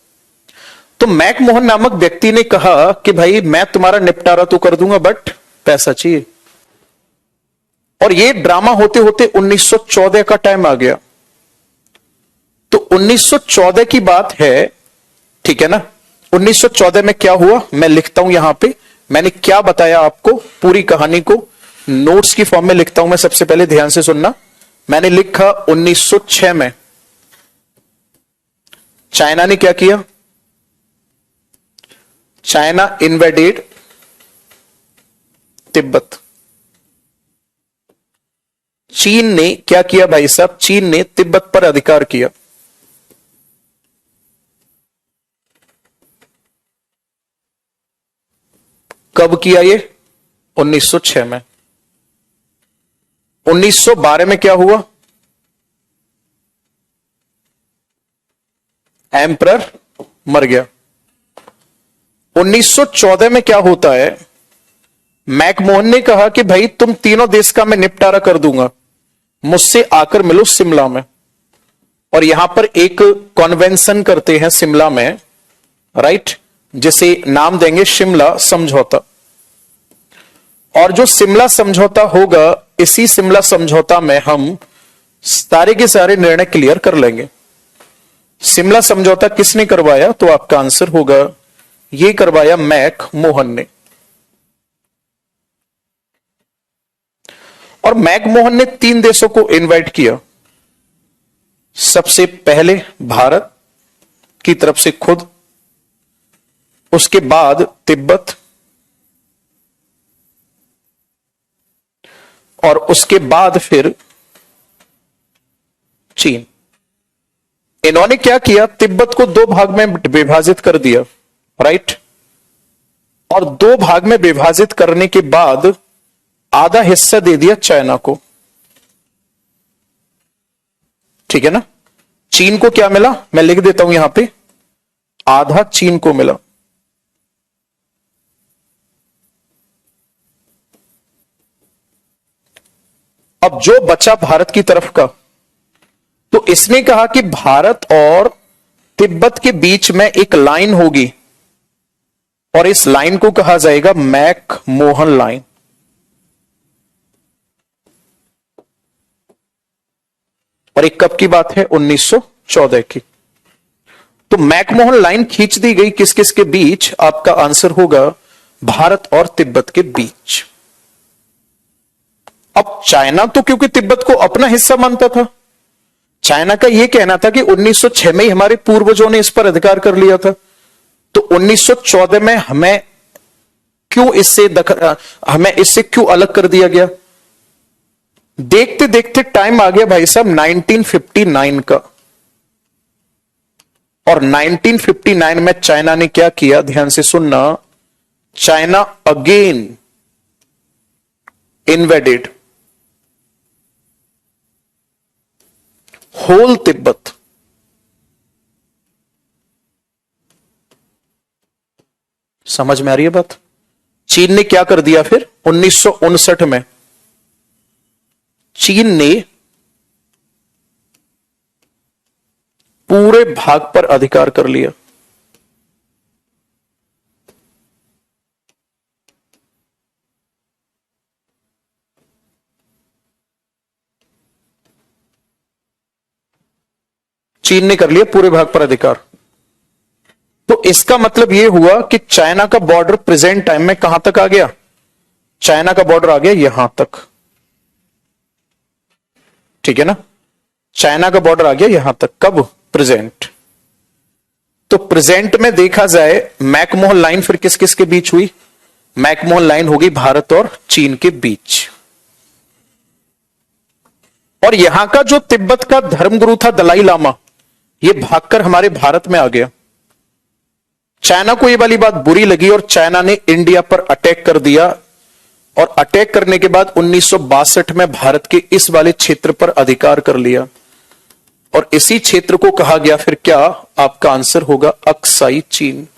तो मैक मोहन नामक व्यक्ति ने कहा कि भाई मैं तुम्हारा निपटारा तो कर दूंगा बट पैसा चाहिए। और ये ड्रामा होते होते 1914 का टाइम आ गया। तो 1914 की बात है, ठीक है ना। 1914 में क्या हुआ मैं लिखता हूं यहां पे। मैंने क्या बताया आपको, पूरी कहानी को नोट्स की फॉर्म में लिखता हूं मैं। सबसे पहले ध्यान से सुनना। मैंने लिखा 1906 में चाइना ने क्या किया, चाइना इन्वेडेड तिब्बत। चीन ने क्या किया भाई साहब, चीन ने तिब्बत पर अधिकार किया। कब किया ये, 1906 में। 1912 में क्या हुआ, एम्परर मर गया। 1914 में क्या होता है, मैकमोहन ने कहा कि भाई तुम तीनों देश का मैं निपटारा कर दूंगा, मुझसे आकर मिलो शिमला में। और यहां पर एक कॉन्वेंशन करते हैं शिमला में, राइट, जिसे नाम देंगे शिमला समझौता। और जो शिमला समझौता होगा, इसी शिमला समझौता में हम सारे के सारे निर्णय क्लियर कर लेंगे। शिमला समझौता किसने करवाया, तो आपका आंसर होगा ये करवाया मैक मोहन ने। और मैक मोहन ने 3 देशों को इनवाइट किया। सबसे पहले भारत की तरफ से खुद, उसके बाद तिब्बत, और उसके बाद फिर चीन। इन्होंने क्या किया, तिब्बत को 2 भाग में विभाजित कर दिया, राइट। और 2 भाग में विभाजित करने के बाद आधा हिस्सा दे दिया चाइना को, ठीक है ना। चीन को क्या मिला, मैं लिख देता हूं यहां पे, आधा चीन को मिला। अब जो बचा भारत की तरफ का, तो इसने कहा कि भारत और तिब्बत के बीच में एक लाइन होगी और इस लाइन को कहा जाएगा मैक मोहन लाइन। और एक कब की बात है, 1914 की। तो मैकमोहन लाइन खींच दी गई किस किस के बीच? आपका आंसर होगा भारत और तिब्बत के बीच। अब चाइना तो क्योंकि तिब्बत को अपना हिस्सा मानता था, चाइना का यह कहना था कि 1906 में ही हमारे पूर्वजों ने इस पर अधिकार कर लिया था, तो 1914 में हमें इससे क्यों अलग कर दिया गया? देखते देखते टाइम आ गया भाई साहब 1959 का, और 1959 में चाइना ने क्या किया, ध्यान से सुनना, China again invaded whole Tibet. समझ में आ रही है बात? चीन ने क्या कर दिया फिर 1959 में? चीन ने पूरे भाग पर अधिकार कर लिया। चीन ने कर लिया पूरे भाग पर अधिकार। तो इसका मतलब यह हुआ कि चाइना का बॉर्डर प्रेजेंट टाइम में कहां तक आ गया? चाइना का बॉर्डर आ गया यहां तक, ठीक है ना? चाइना का बॉर्डर आ गया यहां तक, कब? प्रेजेंट। तो प्रेजेंट में देखा जाए मैकमोहन लाइन फिर किस किस के बीच हुई? मैकमोहन लाइन होगी भारत और चीन के बीच। और यहां का जो तिब्बत का धर्मगुरु था दलाई लामा, यह भागकर हमारे भारत में आ गया। चाइना को यह वाली बात बुरी लगी और चाइना ने इंडिया पर अटैक कर दिया, और अटैक करने के बाद 1962 में भारत के इस वाले क्षेत्र पर अधिकार कर लिया, और इसी क्षेत्र को कहा गया फिर क्या? आपका आंसर होगा अक्साई चीन।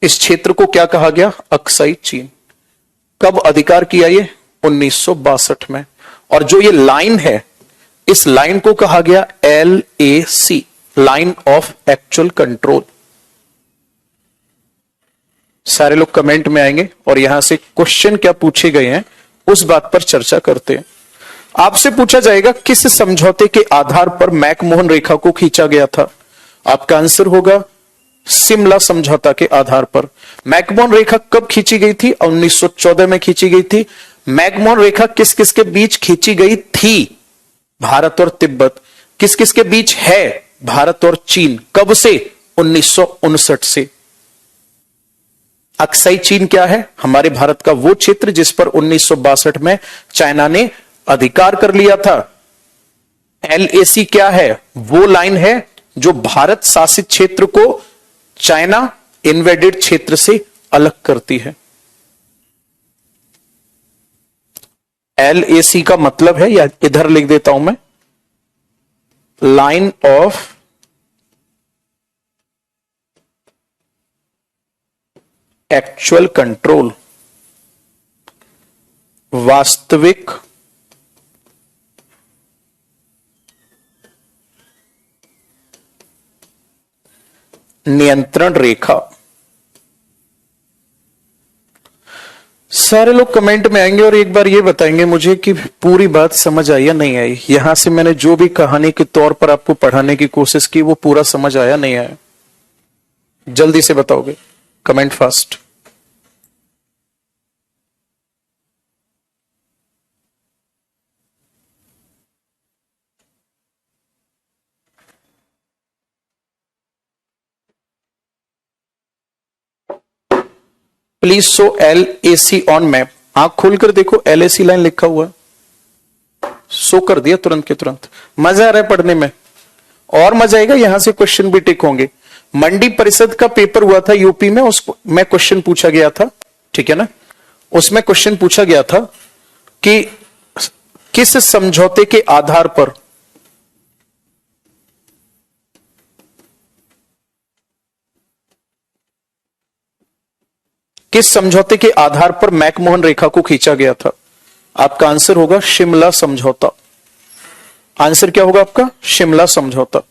इस क्षेत्र को क्या कहा गया? अक्साई चीन। कब अधिकार किया ये? 1962 में। और जो ये लाइन है, इस लाइन को कहा गया LAC, line of actual control. सारे लोग कमेंट में आएंगे और यहां से क्वेश्चन क्या पूछे गए हैं उस बात पर चर्चा करते हैं। आपसे पूछा जाएगा किस समझौते के आधार पर मैकमोहन रेखा को खींचा गया था? आपका आंसर होगा शिमला समझौता के आधार पर। मैकमोहन रेखा कब खींची गई थी? 1914 में खींची गई थी। मैकमोहन रेखा किस किस के बीच खींची गई थी? भारत और तिब्बत। किस किस के बीच है? भारत और चीन। कब से? 1959 से। अक्साई चीन क्या है? हमारे भारत का वो क्षेत्र जिस पर 1962 में चाइना ने अधिकार कर लिया था। LAC क्या है? वो लाइन है जो भारत शासित क्षेत्र को चाइना इन्वेडेड क्षेत्र से अलग करती है। LAC का मतलब है, या इधर लिख देता हूं मैं, लाइन ऑफ एक्चुअल कंट्रोल, वास्तविक नियंत्रण रेखा। सारे लोग कमेंट में आएंगे और एक बार ये बताएंगे मुझे कि पूरी बात समझ आई या नहीं आई। यहां से मैंने जो भी कहानी के तौर पर आपको पढ़ाने की कोशिश की वो पूरा समझ आया नहीं आया? जल्दी से बताओगे, comment fast. Please show LAC on map. आंख खोलकर देखो, LAC लाइन लिखा हुआ है। शो कर दिया तुरंत के तुरंत। मजा आ रहा है पढ़ने में, और मजा आएगा, यहां से क्वेश्चन भी टिक होंगे। मंडी परिषद का पेपर हुआ था यूपी में, उसमें क्वेश्चन पूछा गया था, ठीक है ना? उसमें क्वेश्चन पूछा गया था कि किस समझौते के आधार पर मैकमोहन रेखा को खींचा गया था? आपका आंसर होगा शिमला समझौता। आंसर क्या होगा आपका? शिमला समझौता।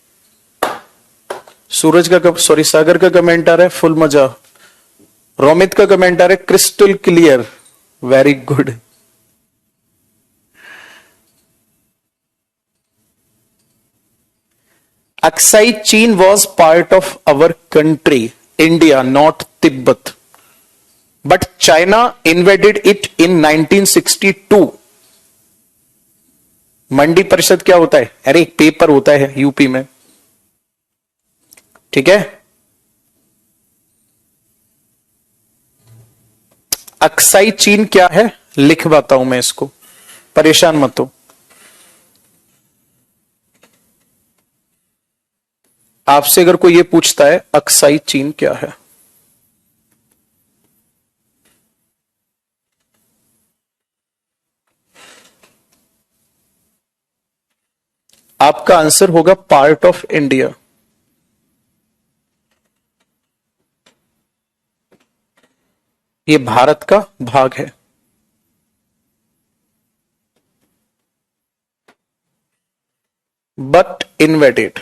सूरज का सागर का कमेंट आ रहा है, फुल मजा। रोमित का कमेंट आ रहा है, crystal clear, very good. Aksai Chin was part of our country India, not Tibet, but China invaded it in 1962। मंडी परिषद क्या होता है? अरे एक पेपर होता है यूपी में, ठीक है। अक्साई चीन क्या है लिखवाता हूं मैं इसको, परेशान मत हो। आपसे अगर कोई ये पूछता है अक्साई चीन क्या है, आपका आंसर होगा पार्ट ऑफ इंडिया। ये भारत का भाग है। But invaded,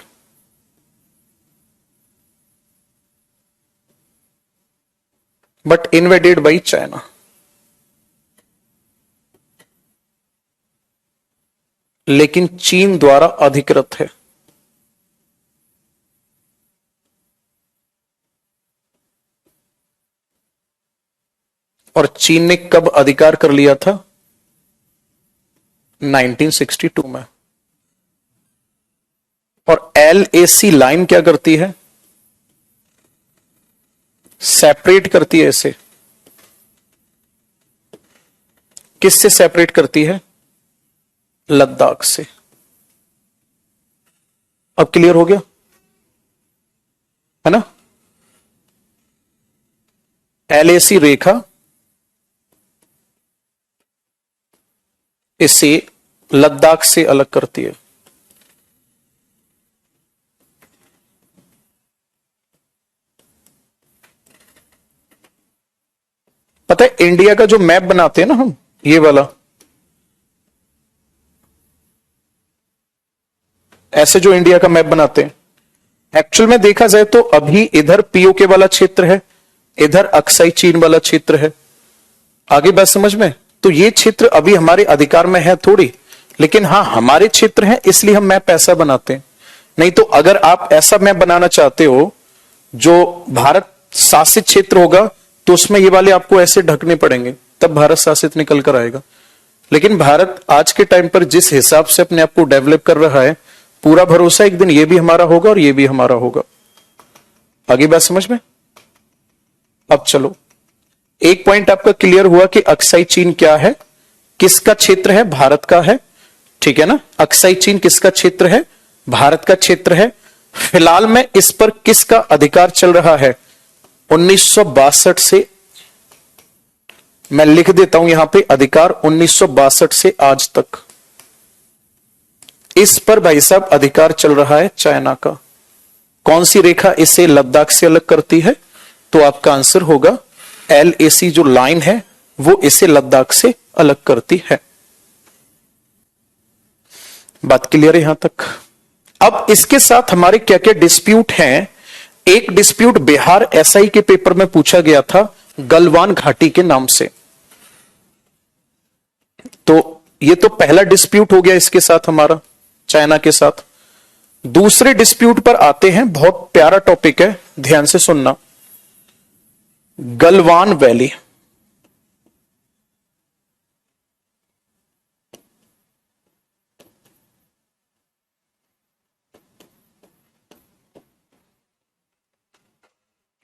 by China. लेकिन चीन द्वारा अधिकृत है। और चीन ने कब अधिकार कर लिया था? 1962 में। और LAC लाइन क्या करती है? सेपरेट करती है इसे। किससे सेपरेट करती है? लद्दाख से। अब क्लियर हो गया है ना? LAC रेखा इसे लद्दाख से अलग करती है। पता है इंडिया का जो मैप बनाते हैं ना हम, ये वाला, ऐसे जो इंडिया का मैप बनाते हैं, एक्चुअल में देखा जाए तो अभी इधर पीओके वाला क्षेत्र है, इधर अक्साई चीन वाला क्षेत्र है। आगे बात समझ में? तो ये क्षेत्र अभी हमारे अधिकार में है थोड़ी, लेकिन हाँ हमारे क्षेत्र है, इसलिए हम मैप ऐसा बनाते हैं। नहीं तो अगर आप ऐसा मैप बनाना चाहते हो जो भारत शासित क्षेत्र होगा, तो उसमें ये वाले आपको ऐसे ढकने पड़ेंगे, तब भारत शासित निकल कर आएगा। लेकिन भारत आज के टाइम पर जिस हिसाब से अपने आप को डेवलप कर रहा है, पूरा भरोसा एक दिन ये भी हमारा होगा और ये भी हमारा होगा। आगे बात समझ में? अब चलो, एक पॉइंट आपका क्लियर हुआ कि अक्साई चीन क्या है, किसका क्षेत्र है? भारत का है, ठीक है ना। अक्साई चीन किसका क्षेत्र है? भारत का क्षेत्र है। फिलहाल में इस पर किसका अधिकार चल रहा है? 1962 से, मैं लिख देता हूं यहां पे अधिकार, 1962 से आज तक इस पर भाई साहब अधिकार चल रहा है चाइना का। कौन सी रेखा इसे लद्दाख से अलग करती है? तो आपका आंसर होगा LAC जो लाइन है वो इसे लद्दाख से अलग करती है। बात क्लियर है यहां तक? अब इसके साथ हमारे क्या क्या डिस्प्यूट हैं? एक डिस्प्यूट बिहार SI के पेपर में पूछा गया था गलवान घाटी के नाम से। तो ये तो पहला डिस्प्यूट हो गया इसके साथ हमारा, चाइना के साथ। दूसरे डिस्प्यूट पर आते हैं, बहुत प्यारा टॉपिक है, ध्यान से सुनना। गलवान वैली।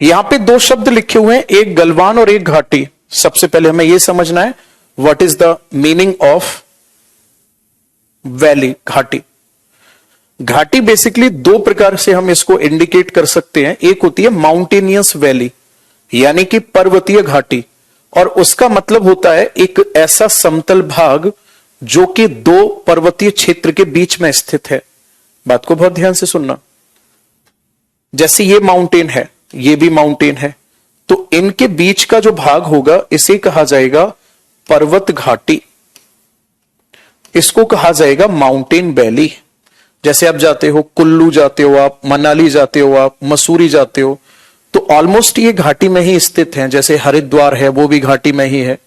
यहां पे दो शब्द लिखे हुए हैं, एक गलवान और एक घाटी। सबसे पहले हमें यह समझना है what is the meaning of valley, घाटी। घाटी बेसिकली दो प्रकार से हम इसको इंडिकेट कर सकते हैं। एक होती है माउंटेनियस वैली, यानी कि पर्वतीय घाटी, और उसका मतलब होता है एक ऐसा समतल भाग जो कि दो पर्वतीय क्षेत्र के बीच में स्थित है। बात को बहुत ध्यान से सुनना। जैसे ये माउंटेन है, ये भी माउंटेन है, तो इनके बीच का जो भाग होगा इसे कहा जाएगा पर्वत घाटी, इसको कहा जाएगा माउंटेन वैली। जैसे आप जाते हो कुल्लू, जाते हो आप मनाली, जाते हो आप मसूरी, जाते हो, तो ऑलमोस्ट ये घाटी में ही स्थित हैं। जैसे हरिद्वार है वो भी घाटी में ही है।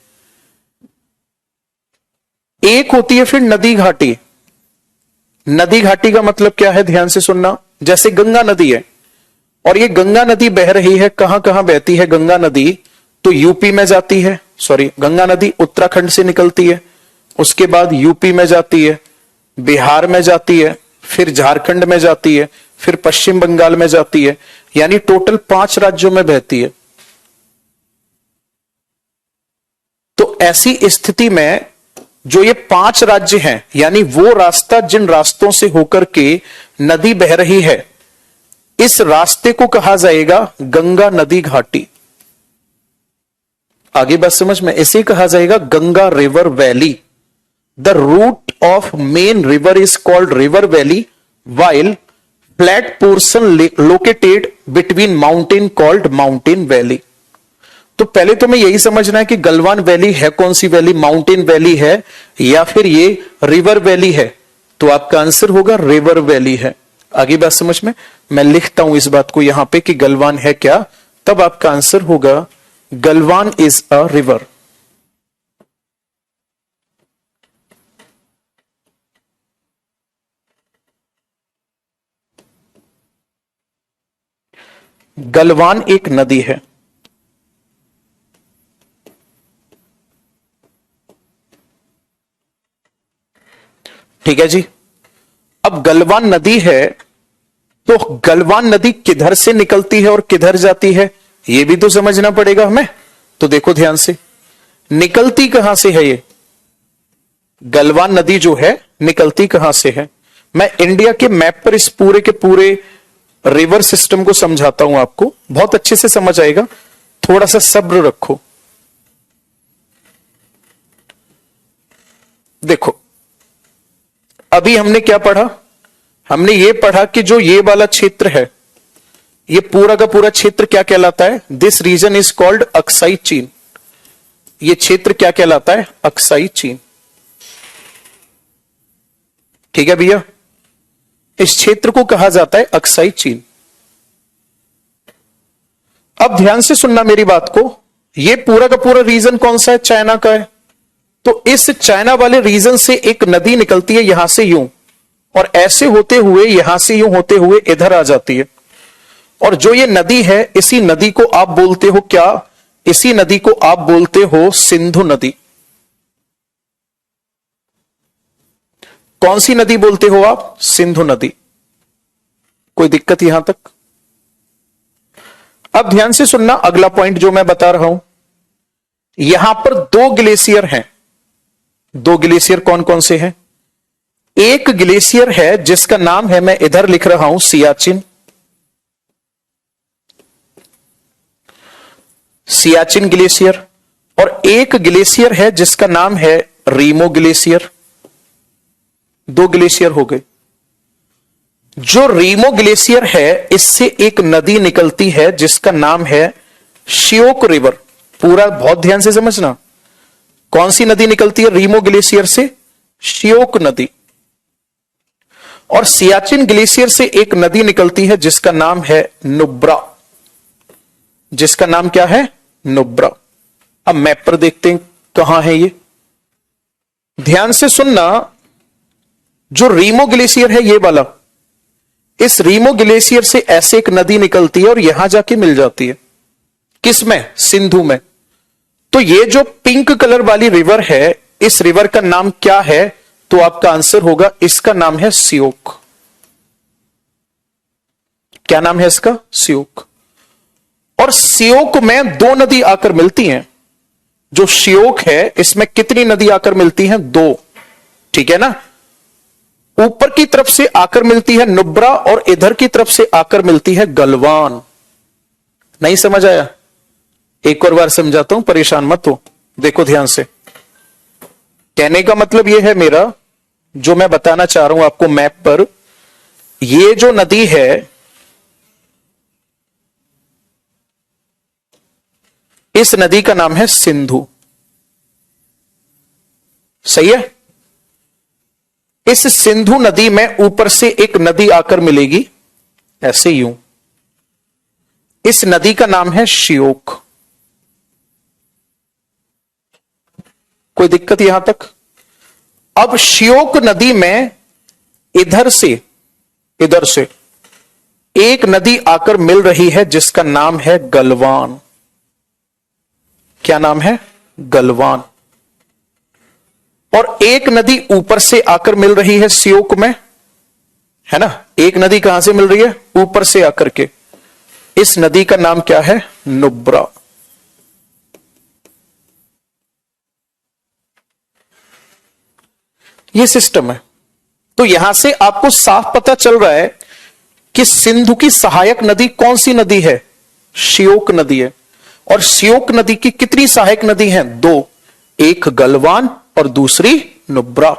एक होती है फिर नदी घाटी। नदी घाटी का मतलब क्या है? ध्यान से सुनना। जैसे गंगा नदी है, और ये गंगा नदी बह रही है, कहां कहां बहती है गंगा नदी? तो यूपी में जाती है, सॉरी, गंगा नदी उत्तराखंड से निकलती है, उसके बाद यूपी में जाती है, बिहार में जाती है, फिर झारखंड में जाती है, फिर पश्चिम बंगाल में जाती है, यानी टोटल 5 राज्यों में बहती है। तो ऐसी स्थिति में जो ये 5 राज्य हैं, यानी वो रास्ता जिन रास्तों से होकर के नदी बह रही है, इस रास्ते को कहा जाएगा गंगा नदी घाटी। आगे बात समझ में, इसे कहा जाएगा Ganga river valley. The route of main river is called river valley, while flat portion located between mountain called mountain valley. तो पहले तो मैं यही समझना है कि गलवान वैली है कौन सी वैली, माउंटेन वैली है या फिर ये रिवर वैली है? तो आपका आंसर होगा रिवर वैली है। आगे बात समझ में, मैं लिखता हूं इस बात को यहां पे कि गलवान है क्या, तब आपका आंसर होगा Galwan is a river. Galwan एक नदी है। ठीक है जी। अब गलवान नदी है, तो गलवान नदी किधर से निकलती है और किधर जाती है, यह भी तो समझना पड़ेगा हमें। तो देखो ध्यान से, निकलती कहां से है ये गलवान नदी जो है, निकलती कहां से है? मैं इंडिया के मैप पर इस पूरे के पूरे रिवर सिस्टम को समझाता हूं, आपको बहुत अच्छे से समझ आएगा, थोड़ा सा सब्र रखो। देखो, अभी हमने क्या पढ़ा? हमने ये पढ़ा कि जो ये वाला क्षेत्र है, ये पूरा का पूरा क्षेत्र क्या कहलाता है? This region is called Aksai Chin. ये क्षेत्र क्या कहलाता है? अक्साई चीन। ठीक है भैया, इस क्षेत्र को कहा जाता है अक्साई चीन। अब ध्यान से सुनना मेरी बात को, ये पूरा का पूरा रीजन कौन सा है? चाइना का है। तो इस चाइना वाले रीजन से एक नदी निकलती है यहां से यूं, और ऐसे होते हुए यहां से यूं होते हुए इधर आ जाती है। और जो ये नदी है, इसी नदी को आप बोलते हो क्या? इसी नदी को आप बोलते हो सिंधु नदी। कौन सी नदी बोलते हो आप? सिंधु नदी। कोई दिक्कत यहां तक? अब ध्यान से सुनना अगला पॉइंट जो मैं बता रहा हूं। यहां पर 2 ग्लेशियर हैं। 2 ग्लेशियर कौन कौन से हैं? एक ग्लेशियर है जिसका नाम है, मैं इधर लिख रहा हूं, सियाचिन। सियाचिन ग्लेशियर। और एक ग्लेशियर है जिसका नाम है रीमो ग्लेशियर। 2 ग्लेशियर हो गए। जो रीमो ग्लेशियर है, इससे एक नदी निकलती है जिसका नाम है श्योक रिवर। पूरा बहुत ध्यान से समझना, कौन सी नदी निकलती है रीमो ग्लेशियर से? श्योक नदी। और सियाचिन ग्लेशियर से एक नदी निकलती है जिसका नाम है नुब्रा। जिसका नाम क्या है? नुब्रा। अब मैप पर देखते हैं कहां है ये। ध्यान से सुनना, जो रीमो ग्लेशियर है ये वाला, इस रीमो ग्लेशियर से ऐसे एक नदी निकलती है और यहां जाके मिल जाती है। किसमें? सिंधु में। तो ये जो पिंक कलर वाली रिवर है, इस रिवर का नाम क्या है? तो आपका आंसर होगा, इसका नाम है श्योक। क्या नाम है इसका? श्योक। और श्योक में 2 नदी आकर मिलती हैं। जो श्योक है, इसमें कितनी नदी आकर मिलती हैं? 2। ठीक है ना? ऊपर की तरफ से आकर मिलती है नुब्रा और इधर की तरफ से आकर मिलती है गलवान। नहीं समझ आया? एक और बार समझाता हूं, परेशान मत हो। देखो ध्यान से, कहने का मतलब यह है मेरा, जो मैं बताना चाह रहा हूं आपको मैप पर, ये जो नदी है, इस नदी का नाम है सिंधु। सही है? इस सिंधु नदी में ऊपर से एक नदी आकर मिलेगी, ऐसे यूं। इस नदी का नाम है श्योक। कोई दिक्कत यहां तक? अब श्योक नदी में इधर से एक नदी आकर मिल रही है जिसका नाम है गलवान। क्या नाम है? गलवान। और एक नदी ऊपर से आकर मिल रही है श्योक में, है ना। एक नदी कहां से मिल रही है? ऊपर से आकर के। इस नदी का नाम क्या है? नुब्रा। ये सिस्टम है। तो यहां से आपको साफ पता चल रहा है कि सिंधु की सहायक नदी कौन सी नदी है? श्योक नदी है। और श्योक नदी की कितनी सहायक नदी हैं? दो, एक गलवान और दूसरी नुब्रा।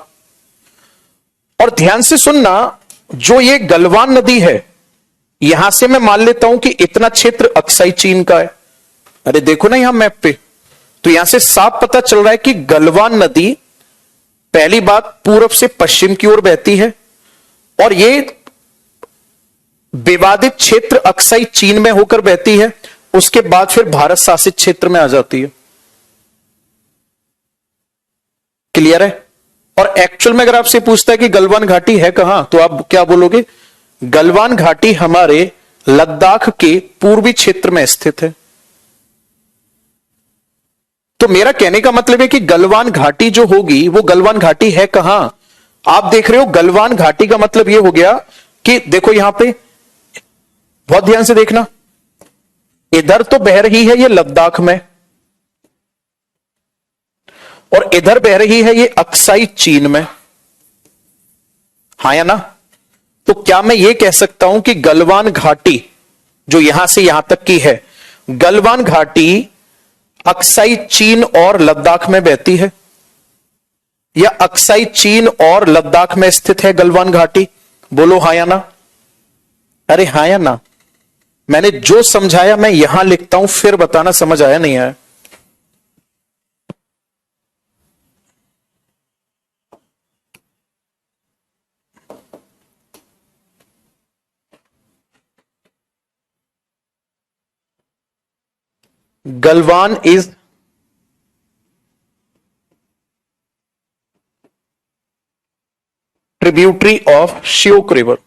और ध्यान से सुनना, जो ये गलवान नदी है, यहां से मैं मान लेता हूं कि इतना क्षेत्र अक्साई चीन का है। अरे देखो ना यहां मैप पे, तो यहां से साफ पता चल रहा है कि गलवान नदी पहली बात पूरब से पश्चिम की ओर बहती है, और ये विवादित क्षेत्र अक्साई चीन में होकर बहती है, उसके बाद फिर भारत शासित क्षेत्र में आ जाती है। क्लियर है? और एक्चुअल में अगर आपसे पूछता है कि गलवान घाटी है कहां, तो आप क्या बोलोगे? गलवान घाटी हमारे लद्दाख के पूर्वी क्षेत्र में स्थित है। तो मेरा कहने का मतलब है कि गलवान घाटी जो होगी वो गलवान घाटी है कहां? आप देख रहे हो, गलवान घाटी का मतलब यह हो गया कि देखो यहां पे बहुत ध्यान से देखना, इधर तो बह रही है ये लद्दाख में, और इधर बह रही है ये अक्साई चीन में। हाँ या ना? तो क्या मैं ये कह सकता हूं कि गलवान घाटी जो यहां से यहां तक की है, गलवान घाटी अक्साई चीन और लद्दाख में बहती है, या अक्साई चीन और लद्दाख में स्थित है गलवान घाटी? बोलो हाँ या ना। अरे हाँ या ना। मैंने जो समझाया मैं यहां लिखता हूं, फिर बताना समझ आया नहीं आया। Galwan is tributary of Shyok river.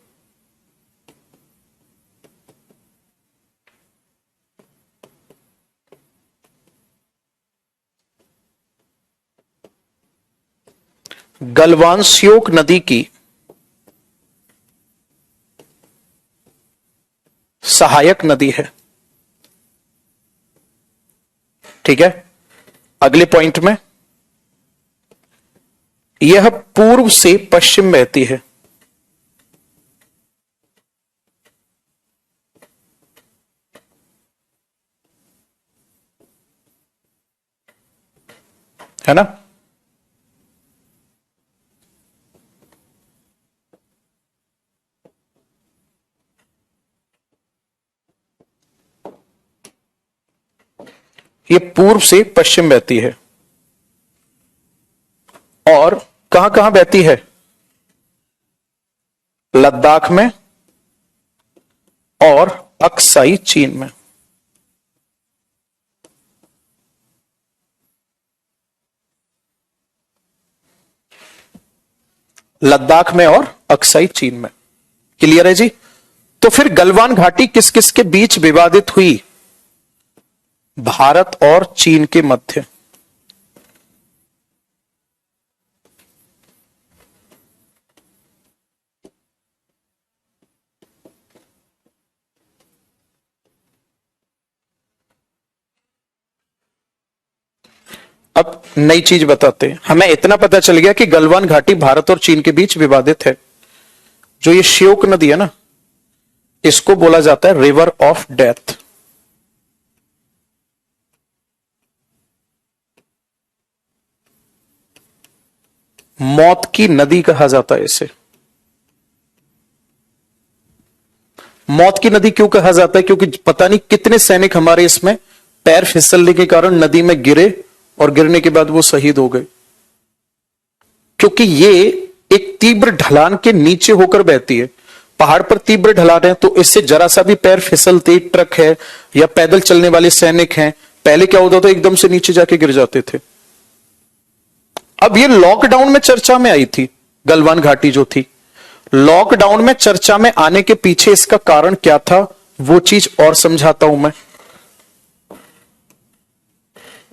Galwan Shyok नदी की सहायक नदी है। ठीक है, अगले पॉइंट में, यह पूर्व से पश्चिम बहती है। है ना? ये पूर्व से पश्चिम बहती है, और कहां कहां बहती है? लद्दाख में और अक्साई चीन में। लद्दाख में और अक्साई चीन में। क्लियर है जी? तो फिर गलवान घाटी किस किस के बीच विवादित हुई? भारत और चीन के मध्य। अब नई चीज बताते हैं। हमें इतना पता चल गया कि गलवान घाटी भारत और चीन के बीच विवादित है। जो ये श्योक नदी है ना, इसको बोला जाता है रिवर ऑफ डेथ। मौत की नदी कहा जाता है इसे। मौत की नदी क्यों कहा जाता है? क्योंकि पता नहीं कितने सैनिक हमारे इसमें पैर फिसलने के कारण नदी में गिरे, और गिरने के बाद वो शहीद हो गए। क्योंकि ये एक तीव्र ढलान के नीचे होकर बहती है। पहाड़ पर तीव्र ढलान है, तो इससे जरा सा भी पैर फिसलते, ट्रक है या पैदल चलने वाले सैनिक हैं, पहले क्या होता था, एकदम से नीचे जाके गिर जाते थे। अब ये लॉकडाउन में चर्चा में आई थी गलवान घाटी जो थी, लॉकडाउन में चर्चा में आने के पीछे इसका कारण क्या था, वो चीज और समझाता हूं मैं।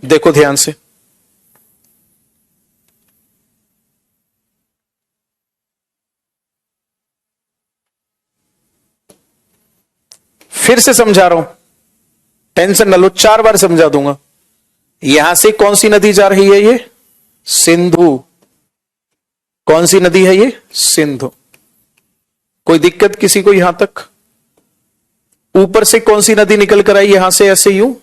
देखो ध्यान से, फिर से समझा रहा हूं, टेंशन न लो, 4 बार समझा दूंगा। यहां से कौन सी नदी जा रही है, ये सिंधु। कौन सी नदी है ये, सिंधु। कोई दिक्कत किसी को यहां तक? ऊपर से कौन सी नदी निकल कर आई यहां से, ऐसे यूं,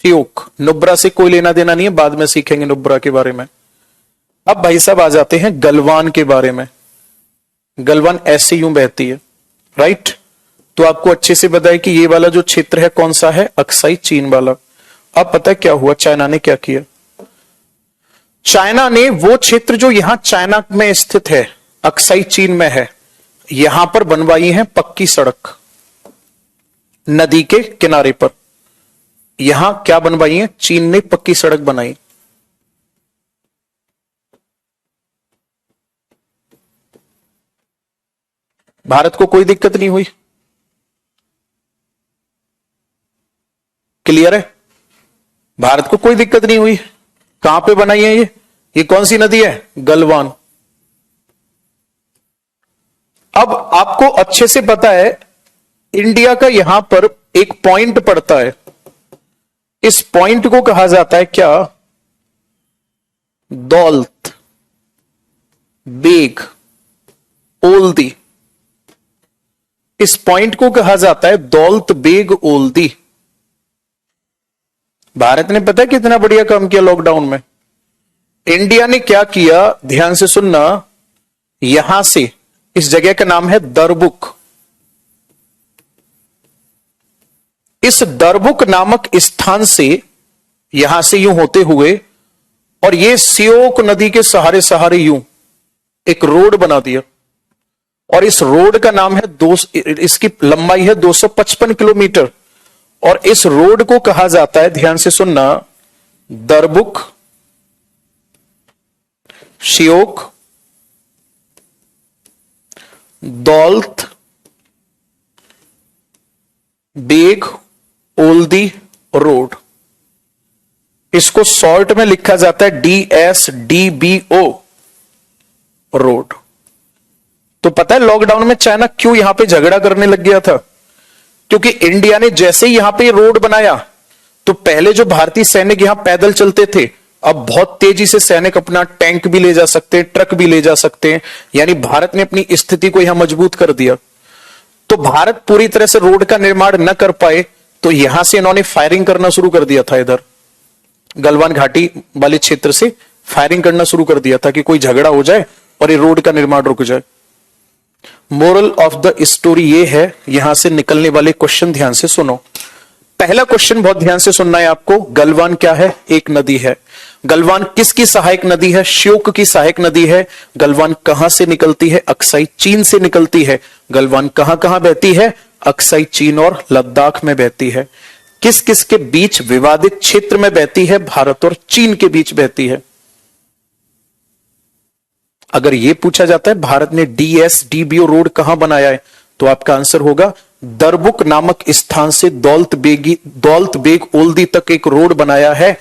श्योक। नुब्रा से कोई लेना देना नहीं है, बाद में सीखेंगे नुब्रा के बारे में। अब भाई साहब आ जाते हैं गलवान के बारे में। गलवान ऐसे यूं बहती है, राइट। तो आपको अच्छे से पता है कि ये वाला जो क्षेत्र है कौन सा है, अक्साई चीन वाला। अब पता है क्या हुआ, चाइना ने क्या किया। चाइना ने वो क्षेत्र जो यहां चाइना में स्थित है, अक्साई चीन में है, यहां पर बनवाई है पक्की सड़क नदी के किनारे पर। यहां क्या बनवाई है, चीन ने पक्की सड़क बनाई। भारत को कोई दिक्कत नहीं हुई, क्लियर है, भारत को कोई दिक्कत नहीं हुई। कहां पे बनाई है ये कौन सी नदी है, गलवान। अब आपको अच्छे से पता है इंडिया का यहां पर एक पॉइंट पड़ता है, इस पॉइंट को कहा जाता है क्या, दौलत बेग ओल्दी। इस पॉइंट को कहा जाता है दौलत बेग ओल्दी। भारत ने पता है कितना बढ़िया काम किया लॉकडाउन में। इंडिया ने क्या किया, ध्यान से सुनना, यहां से, इस जगह का नाम है दरबुक। इस दरबुक नामक स्थान से, यहां से यूं होते हुए, और ये सियोक नदी के सहारे सहारे यूं एक रोड बना दिया। और इस रोड का नाम है इसकी लंबाई है 255 किलोमीटर। और इस रोड को कहा जाता है, ध्यान से सुनना, दरबुक सियोक दौलत बेग ओल्दी रोड। इसको शॉर्ट में लिखा जाता है DSDBO रोड। तो पता है लॉकडाउन में चाइना क्यों यहां पे झगड़ा करने लग गया था, क्योंकि इंडिया ने जैसे ही यहां पे रोड बनाया, तो पहले जो भारतीय सैनिक यहां पैदल चलते थे, अब बहुत तेजी से सैनिक अपना टैंक भी ले जा सकते हैं, ट्रक भी ले जा सकते हैं। यानी भारत ने अपनी स्थिति को यहां मजबूत कर दिया। तो भारत पूरी तरह से रोड का निर्माण न कर पाए, तो यहां से इन्होंने फायरिंग करना शुरू कर दिया था। इधर गलवान घाटी वाले क्षेत्र से फायरिंग करना शुरू कर दिया था कि कोई झगड़ा हो जाए और ये रोड का निर्माण रुक जाए। मोरल ऑफ द स्टोरी ये है, यहां से निकलने वाले क्वेश्चन ध्यान से सुनो। पहला क्वेश्चन बहुत ध्यान से सुनना है आपको। गलवान क्या है, एक नदी है। गलवान किसकी सहायक नदी है, श्योक की सहायक नदी है। गलवान कहां से निकलती है, अक्साई चीन से निकलती है। गलवान कहां कहां बहती है, अक्साई चीन और लद्दाख में बहती है। किस किस के बीच, विवादित क्षेत्र में बहती है, भारत और चीन के बीच बहती है। अगर यह पूछा जाता है भारत ने DSDBO रोड कहां बनाया है, तो आपका आंसर होगा दरबुक नामक स्थान से दौलत बेग ओल्दी तक एक रोड बनाया है,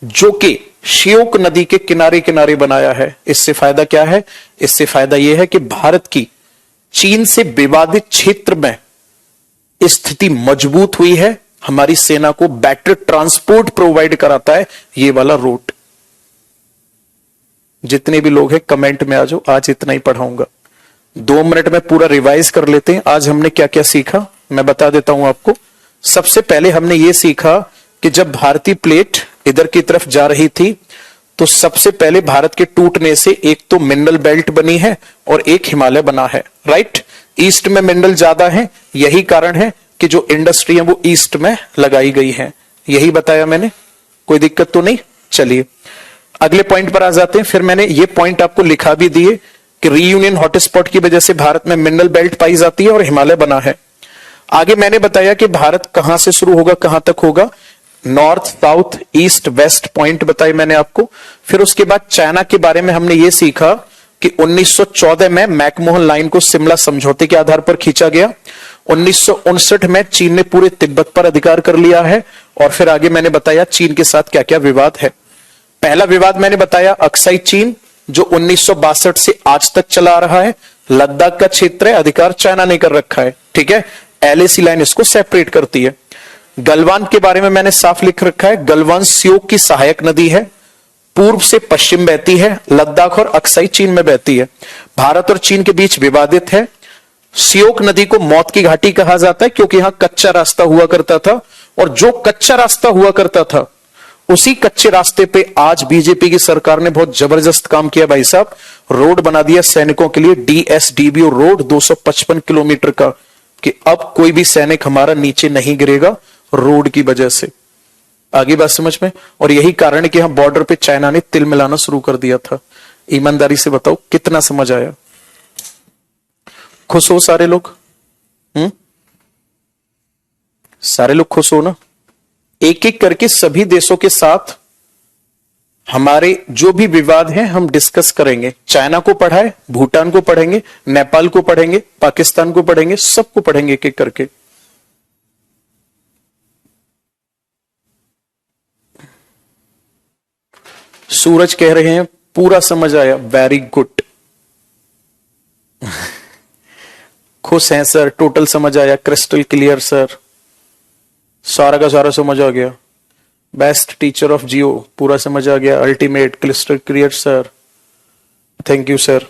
जो कि श्योक नदी के किनारे किनारे बनाया है। इससे फायदा क्या है, इससे फायदा यह है कि भारत की चीन से विवादित क्षेत्र में स्थिति मजबूत हुई है। हमारी सेना को बेटर ट्रांसपोर्ट प्रोवाइड कराता है ये वाला रोड। जितने भी लोग हैं कमेंट में आ जाओ, आज इतना ही पढ़ाऊंगा। 2 मिनट में पूरा रिवाइज कर लेते हैं। आज हमने क्या क्या सीखा मैं बता देता हूं आपको। सबसे पहले हमने ये सीखा कि जब भारतीय प्लेट इधर की तरफ जा रही थी, तो सबसे पहले भारत के टूटने से एक तो मिनरल बेल्ट बनी है और एक हिमालय बना है, राइट। ईस्ट में मिनरल ज्यादा है, यही कारण है कि जो इंडस्ट्री है वो ईस्ट में लगाई गई है। यही बताया मैंने, कोई दिक्कत तो नहीं। चलिए अगले पॉइंट पर आ जाते हैं। फिर मैंने ये पॉइंट आपको लिखा भी दिए कि रीयूनियन हॉटस्पॉट की वजह से भारत में मिनरल बेल्ट पाई जाती है और हिमालय बना है। आगे मैंने बताया कि भारत कहां से शुरू होगा कहां तक होगा, north south east west point बताए मैंने आपको। फिर उसके बाद चाइना के बारे में हमने ये सीखा कि 1914 में मैकमोहन लाइन को शिमला समझौते के आधार पर खींचा गया। 1959 में चीन ने पूरे तिब्बत पर अधिकार कर लिया है। और फिर आगे मैंने बताया चीन के साथ क्या क्या विवाद है। पहला विवाद मैंने बताया अक्साई चीन, जो 1962 से आज तक चला आ रहा है। लद्दाख का क्षेत्र है, अधिकार चाइना ने कर रखा है, ठीक है। एलएसी लाइन इसको सेपरेट करती है। गलवान के बारे में मैंने साफ लिख रखा है, गलवान सियोक की सहायक नदी है, पूर्व से पश्चिम बहती है, लद्दाख और अक्साई चीन में बहती है। भारत और चीन के बीच विवादित है। सियोक नदी को मौत की घाटी कहा जाता है क्योंकि यहां कच्चा रास्ता हुआ करता था, और जो कच्चा रास्ता हुआ करता था उसी कच्चे रास्ते पे आज बीजेपी की सरकार ने बहुत जबरदस्त काम किया भाई साहब। रोड बना दिया सैनिकों के लिए, डीएसडीबीओ रोड 255 किलोमीटर का, कि अब कोई भी सैनिक हमारा नीचे नहीं गिरेगा रोड की वजह से। आगे बात समझ में। और यही कारण है कि यहां बॉर्डर पे चाइना ने तिल मिलाना शुरू कर दिया था। ईमानदारी से बताओ कितना समझ आया? खुश हो सारे लोग? सारे लोग खुश हो ना? एक एक करके सभी देशों के साथ हमारे जो भी विवाद हैं हम डिस्कस करेंगे। चाइना को पढ़ाए, भूटान को पढ़ेंगे, नेपाल को पढ़ेंगे, पाकिस्तान को पढ़ेंगे, सबको पढ़ेंगे एक एक करके। सूरज कह रहे हैं पूरा समझ आया, वेरी गुड। खुश हैं सर, टोटल समझ आया, क्रिस्टल क्लियर सर, सारा का सारा समझ आ गया। बेस्ट टीचर ऑफ जियो, पूरा समझ आ गया, ultimate crystal clear sir, thank you sir.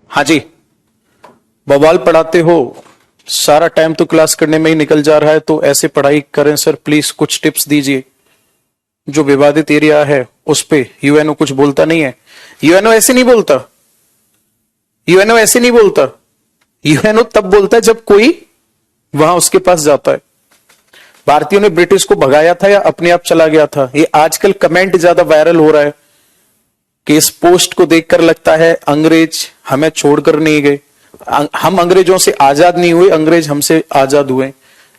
हाँ जी, बवाल पढ़ाते हो, सारा टाइम तो क्लास करने में ही निकल जा रहा है, तो ऐसे पढ़ाई करें सर प्लीज, कुछ टिप्स दीजिए। जो विवादित एरिया है उस पे यूएनओ कुछ बोलता नहीं है। यूएनओ ऐसे नहीं बोलता, यूएनओ ऐसे नहीं बोलता। यूएनओ तब बोलता है जब कोई वहां उसके पास जाता है। भारतीयों ने ब्रिटिश को भगाया था या अपने आप चला गया था? ये आजकल कमेंट ज्यादा वायरल हो रहा है कि इस पोस्ट को देखकर लगता है अंग्रेज हमें छोड़कर नहीं गए, हम अंग्रेजों से आजाद नहीं हुए, अंग्रेज हमसे आजाद हुए।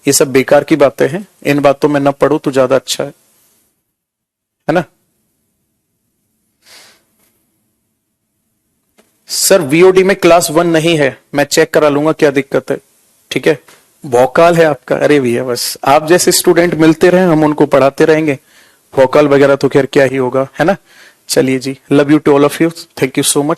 ये सब बेकार की बातें हैं, इन बातों में न पढ़ो तो ज्यादा अच्छा है ना। सर वीओडी में क्लास 1 नहीं है, मैं चेक करा लूंगा क्या दिक्कत है, ठीक है। भौकाल है आपका, अरे भैया बस आप जैसे स्टूडेंट मिलते रहे, हम उनको पढ़ाते रहेंगे। भौकाल वगैरह तो खैर क्या ही होगा, है ना। चलिए जी, love you to all of you, thank you so much.